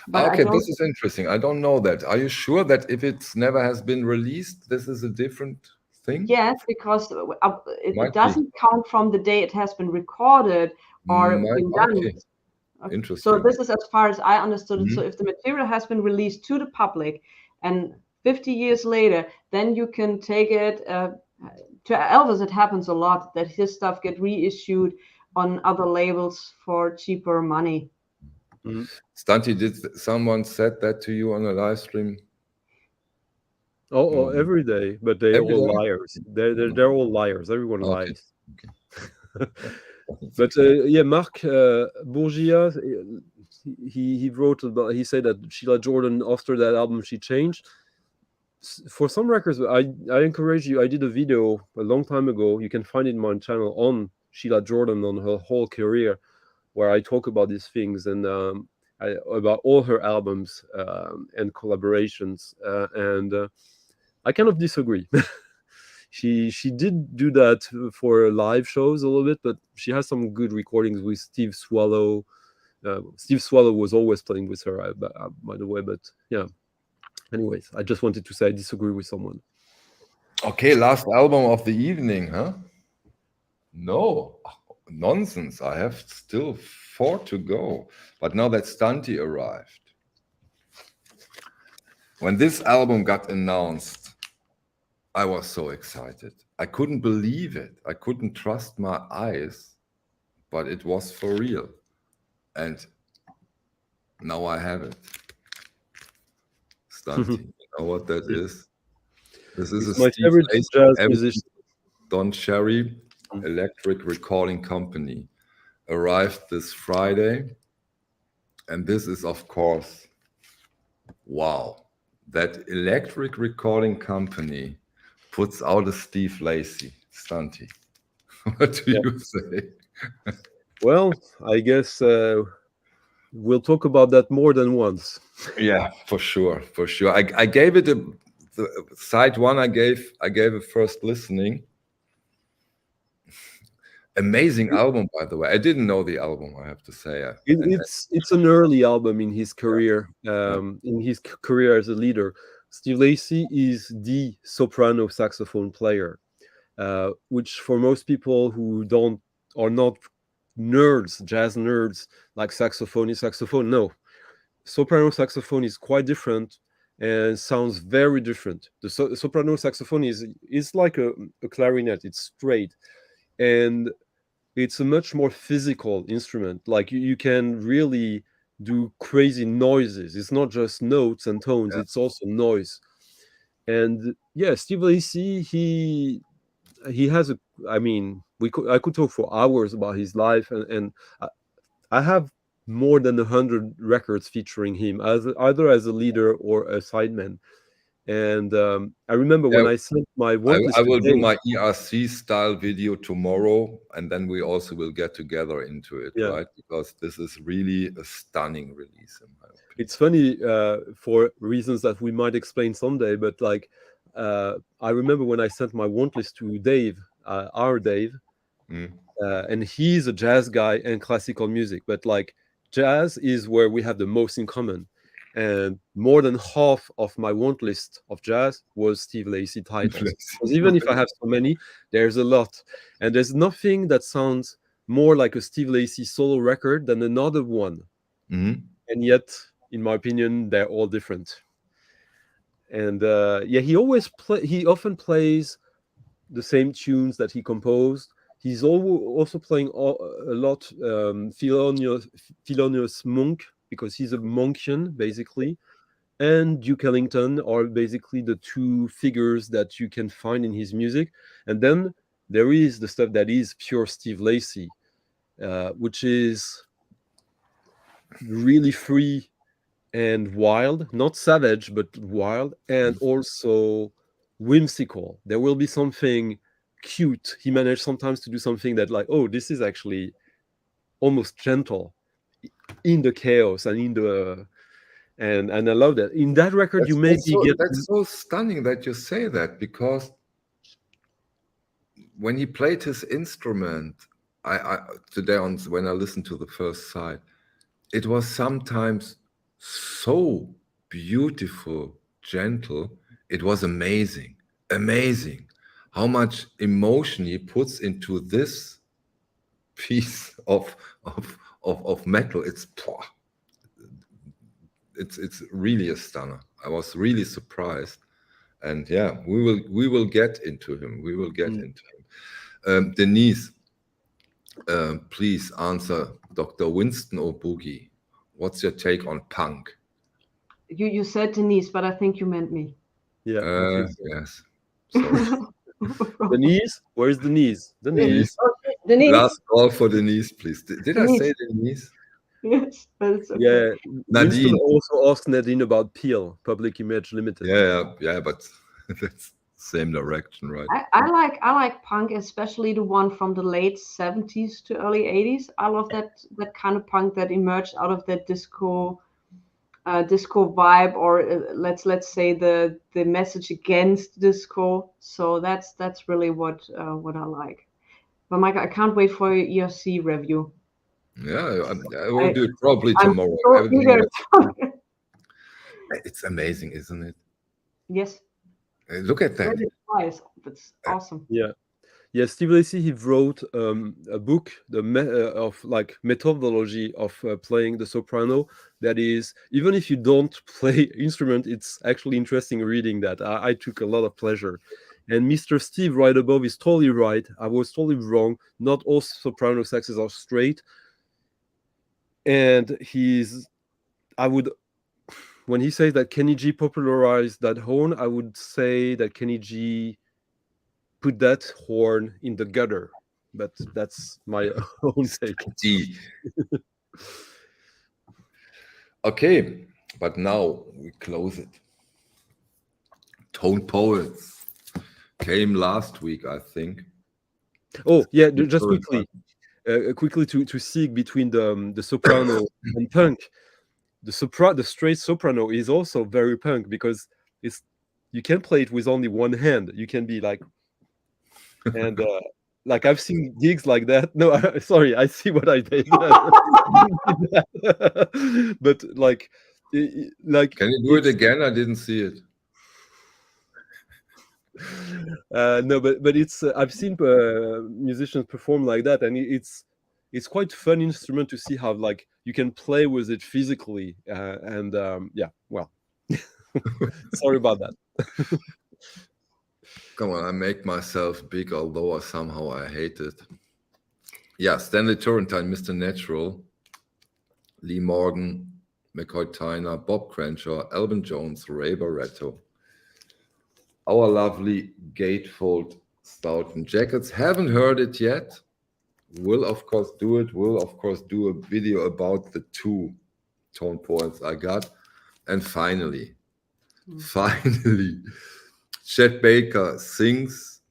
But okay, this is interesting. I don't know that. Are you sure that if it's never has been released, this is a different thing? Yes, because it doesn't count from the day it has been recorded or been done. Okay. Interesting. So this is as far as I understood it. So if the material has been released to the public and 50 years later, then you can take it to Elvis. It happens a lot that his stuff get reissued on other labels for cheaper money. Stunty, did someone said that to you on a live stream? Oh, every day, but they're all liars. They're all liars. Everyone lies. Okay. But Marc Bourgia, he wrote about. He said that Sheila Jordan, after that album, she changed. For some records, I encourage you. I did a video a long time ago. You can find it in my channel on Sheila Jordan, on her whole career, where I talk about these things and about all her albums and collaborations. And I kind of disagree. She did do that for live shows a little bit, but she has some good recordings with Steve Swallow. Steve Swallow was always playing with her, by the way. But yeah. Anyways, I just wanted to say I disagree with someone. Okay, last album of the evening, huh? No, nonsense. I have still 4 to go. But now that Stunty arrived, when this album got announced, I was so excited. I couldn't believe it. I couldn't trust my eyes, but it was for real. And now I have it. Stunty, you know what that is? This is my favorite jazz musician. Don Cherry Electric Recording Company arrived this Friday, and this is, of course, wow. That Electric Recording Company puts out a Steve Lacy. Stunty, what do you say? Well, I guess we'll talk about that more than once. Yeah, for sure. I gave it the side one. I gave a first listening. Amazing album, by the way. I didn't know the album, I have to say. It's an early album in his career. In his career as a leader, Steve Lacy is the soprano saxophone player, which for most people who are not nerds, jazz nerds, like saxophone, no. Soprano saxophone is quite different and sounds very different. The soprano saxophone is like a clarinet. It's straight, and it's a much more physical instrument. Like you can really do crazy noises. It's not just notes and tones. It's also noise. And Steve Lacy, he has I could talk for hours about his life, and I have more than 100 records featuring him either as a leader or a sideman. And I remember when I sent my want list I will do today. my ERC style video tomorrow, and then we also will get together into it, Yeah. right? Because this is really a stunning release, in my opinion. It's funny for reasons that we might explain someday, but like I remember when I sent my want list to Dave, our Dave, and he's a jazz guy and classical music, but like jazz is where we have the most in common. And more than half of my want list of jazz was Steve Lacy titles. Because even if I have so many, there's a lot. And there's nothing that sounds more like a Steve Lacy solo record than another one. And yet, in my opinion, they're all different. And yeah, he often plays the same tunes that he composed. He's also playing a lot Thelonious Monk, because he's a Monkian, basically, and Duke Ellington are basically the two figures that you can find in his music. And then there is the stuff that is pure Steve Lacy, which is really free and wild, not savage, but wild, and also whimsical. There will be something cute. He managed sometimes to do something that, like, oh, this is actually almost gentle in the chaos and in the and I love that. In that record, that's so stunning that you say that, because when he played his instrument, today when I listened to the first side, it was sometimes so beautiful, gentle. It was amazing how much emotion he puts into this piece of metal. It's really a stunner. I was really surprised, and yeah, we will get into him. We will get into him. Denise, please answer Dr. Winston or Boogie. What's your take on punk? You said Denise, but I think you meant me. Yeah. Yes. Sorry. Denise, where's Denise? Denise. Last call for Denise, please. Did I say Denise? Yes, but it's okay. Yeah. Nadine Winston also asked Nadine about Peel, Public Image Limited. Yeah, but that's same direction, right? I like punk, especially the one from the late 70s to early 80s. I love that kind of punk that emerged out of that disco vibe, or let's say the message against disco. So that's really what I like. But Mike, I can't wait for your ERC review. Yeah, I will do it probably tomorrow. It's amazing, isn't it? Yes. Look at that. It's awesome. Yeah, Steve Lacy, he wrote a book of like methodology of playing the soprano. That is, even if you don't play instrument, it's actually interesting reading that. I took a lot of pleasure. And Mr. Steve right above is totally right. I was totally wrong. Not all soprano saxes are straight. And when he says that Kenny G popularized that horn, I would say that Kenny G put that horn in the gutter, but that's my own take. Okay, but now we close it. Tone Poets came last week, I think. Oh yeah, just quickly to seek between the soprano and punk. The straight soprano is also very punk, because you can play it with only one hand. You can be like, and like I've seen gigs like that. No, sorry, I see what I did. But like, can you do it again? I didn't see it. No, but it's I've seen musicians perform like that, and it's quite fun instrument to see how like you can play with it physically, and yeah, well, sorry about that. Come on, I make myself big, although somehow I hate it. Yeah, Stanley Turrentine, Mr. Natural, Lee Morgan, McCoy Tyner, Bob Crenshaw, Alvin Jones, Ray Barretto, our lovely Gatefold Stoughton Jackets. Haven't heard it yet. Will of course do it. Will of course do a video about the two tone points I got. And finally, Finally, Chet Baker sings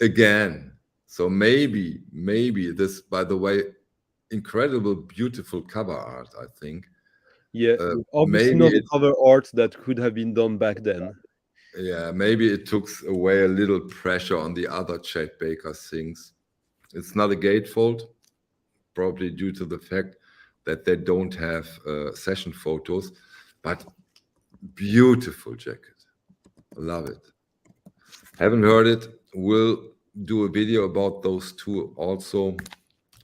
again. So maybe this, by the way, incredible, beautiful cover art, I think. Yeah, obviously maybe not the it, cover art that could have been done back then. yeah, maybe it took away a little pressure on the other Chet Baker things. It's not a gatefold, probably due to the fact that they don't have session photos, but beautiful jacket. Love it. Haven't heard it. We'll do a video about those two also,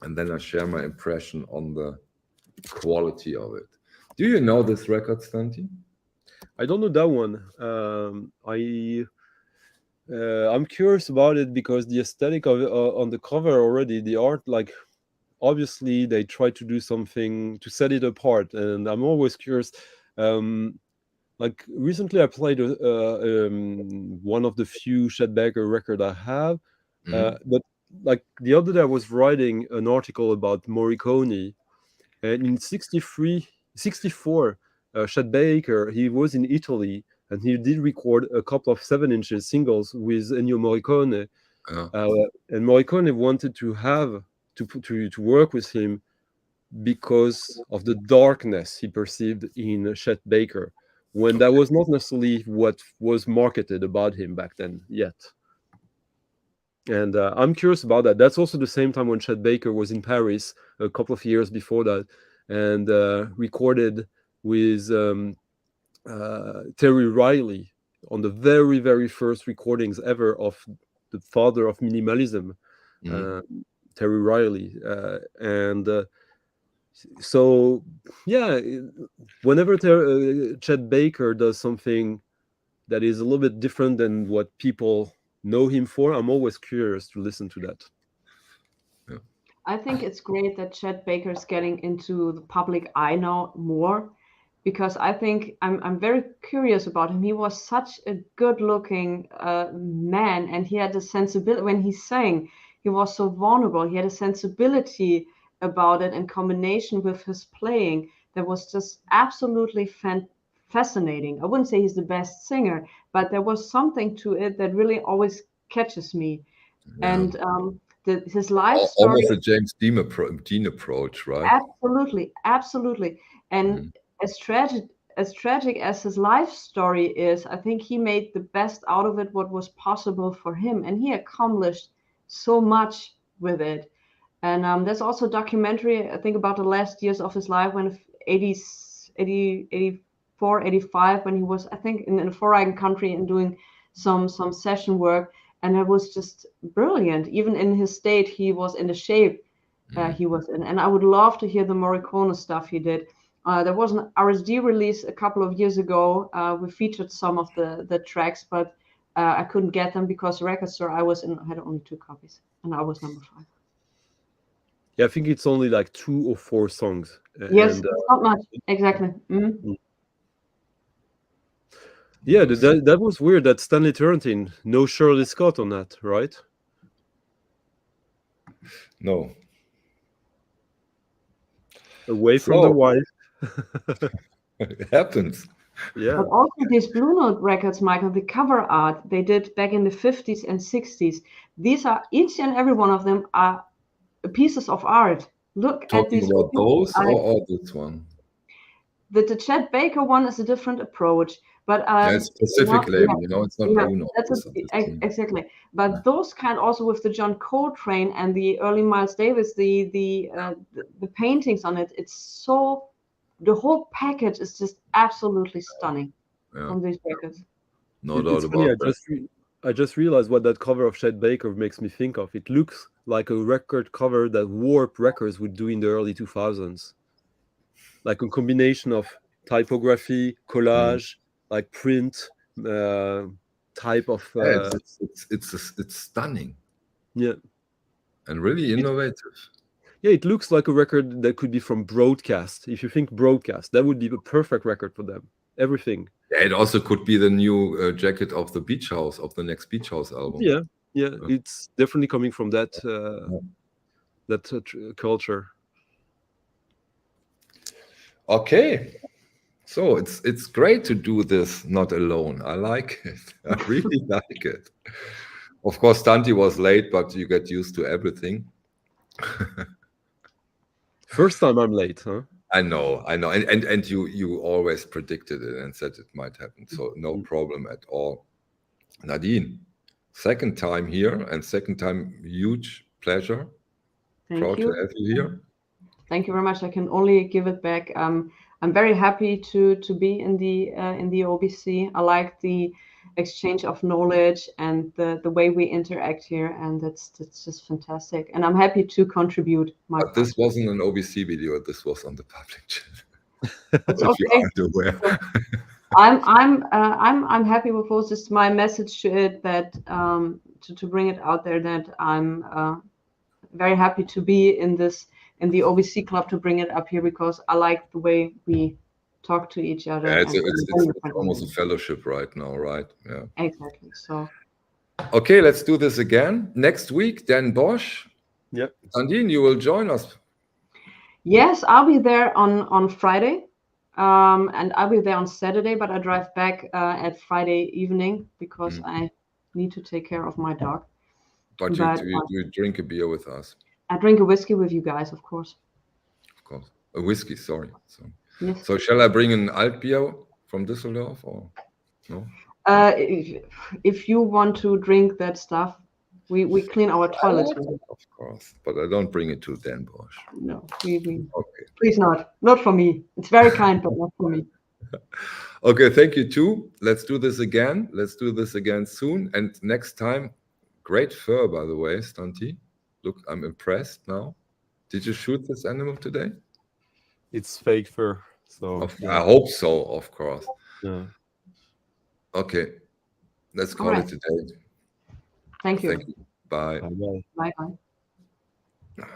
and then I share my impression on the quality of it. Do you know this record, Stunty? I don't know that one. I'm curious about it because the aesthetic of it, on the cover already, the art, like obviously they try to do something to set it apart, and I'm always curious. Like recently, I played one of the few Chet Baker record I have, but like the other day I was writing an article about Morricone, and in 64, Chet Baker, he was in Italy, and he did record a couple of 7-inch singles with Ennio Morricone. And Morricone wanted to have to work with him because of the darkness he perceived in Chet Baker, when that was not necessarily what was marketed about him back then yet. And I'm curious about that. That's also the same time when Chet Baker was in Paris a couple of years before that, and recorded with Terry Riley on the very, very first recordings ever of the father of minimalism, Terry Riley. So, yeah, whenever Chet Baker does something that is a little bit different than what people know him for, I'm always curious to listen to that. Yeah. I think it's great that Chet Baker's getting into the public eye now more, because I think I'm very curious about him. He was such a good-looking man, and he had a sensibility when he sang. He was so vulnerable. He had a sensibility about it in combination with his playing that was just absolutely fascinating. I wouldn't say he's the best singer, but there was something to it that really always catches me. Yeah. And his life story, almost a James Dean approach, right? absolutely. And as tragic as his life story is, I think he made the best out of it, what was possible for him, and he accomplished so much with it. And there's also a documentary, I think, about the last years of his life, when 84, 85, when he was, I think, in a foreign country and doing some session work. And it was just brilliant. Even in his state, he was in the shape he was in. And I would love to hear the Morricone stuff he did. There was an RSD release a couple of years ago. We featured some of the tracks, but I couldn't get them because the record store I was in had only 2 copies, and I was number 5. Yeah, I think it's only like 2 or 4 songs. Yes, it's not much. Exactly. Yeah, that was weird that Stanley Turrentine, no Shirley Scott on that, right? No. Away from the wife. It happens. Yeah. But also these Blue Note records, Michael, the cover art they did back in the 50s and 60s, these are, each and every one of them are pieces of art. Look at these. Talking about those or this one? The Chet Baker one is a different approach, but it's specific label, it's not Blue Note. Exactly. But those kind also with the John Coltrane and the early Miles Davis, the paintings on it, it's so, the whole package is just absolutely stunning on these records. No doubt about that. I just realized what that cover of Chet Baker makes me think of. It looks like a record cover that Warp Records would do in the early 2000s. Like a combination of typography, collage, like print type of. It's stunning. Yeah. And really innovative. Yeah, it looks like a record that could be from Broadcast. If you think Broadcast, that would be the perfect record for them. Everything. Yeah, it also could be the new jacket of the Beach House, of the next Beach House album. Yeah, it's definitely coming from that culture. Okay, So it's great to do this not alone. I like it. I really like it. Of course, Stunty was late, but you get used to everything. First time I'm late, huh? I know, and you always predicted it and said it might happen, so no problem at all. Nadine, second time here, and second time huge pleasure. Proud to have you here. Thank you very much. I can only give it back. I'm very happy to be in the OBC. I like the exchange of knowledge and the way we interact here, and that's just fantastic. And I'm happy to contribute my But this wasn't an OBC video. This was on the public channel. It's If okay. you aren't aware. I'm happy with this. Just my message to it that to bring it out there that I'm very happy to be in the OBC club, to bring it up here, because I like the way we talk to each other. Yeah, it's almost a fellowship right now, right? Yeah. Exactly. So. Okay, let's do this again next week. Dan Bosch. Yep. Nadine, you will join us. Yes, I'll be there on Friday, and I'll be there on Saturday. But I drive back at Friday evening because I need to take care of my dog. But you drink a beer with us. I drink a whiskey with you guys, of course. Of course, a whiskey. Sorry. Yes. So shall I bring an alt beer from Düsseldorf or no? If you want to drink that stuff, we clean our toilets. Of course, but I don't bring it to Dan Bosch. No, we okay. Please not for me. It's very kind, but not for me. Okay, thank you too. Let's do this again. Let's do this again soon. And next time, great fur, by the way, Stunty. Look, I'm impressed now. Did you shoot this animal today? It's fake fur, so I hope so, of course. Yeah. Okay, let's call it today. Thank you. Bye. Bye-bye. Bye.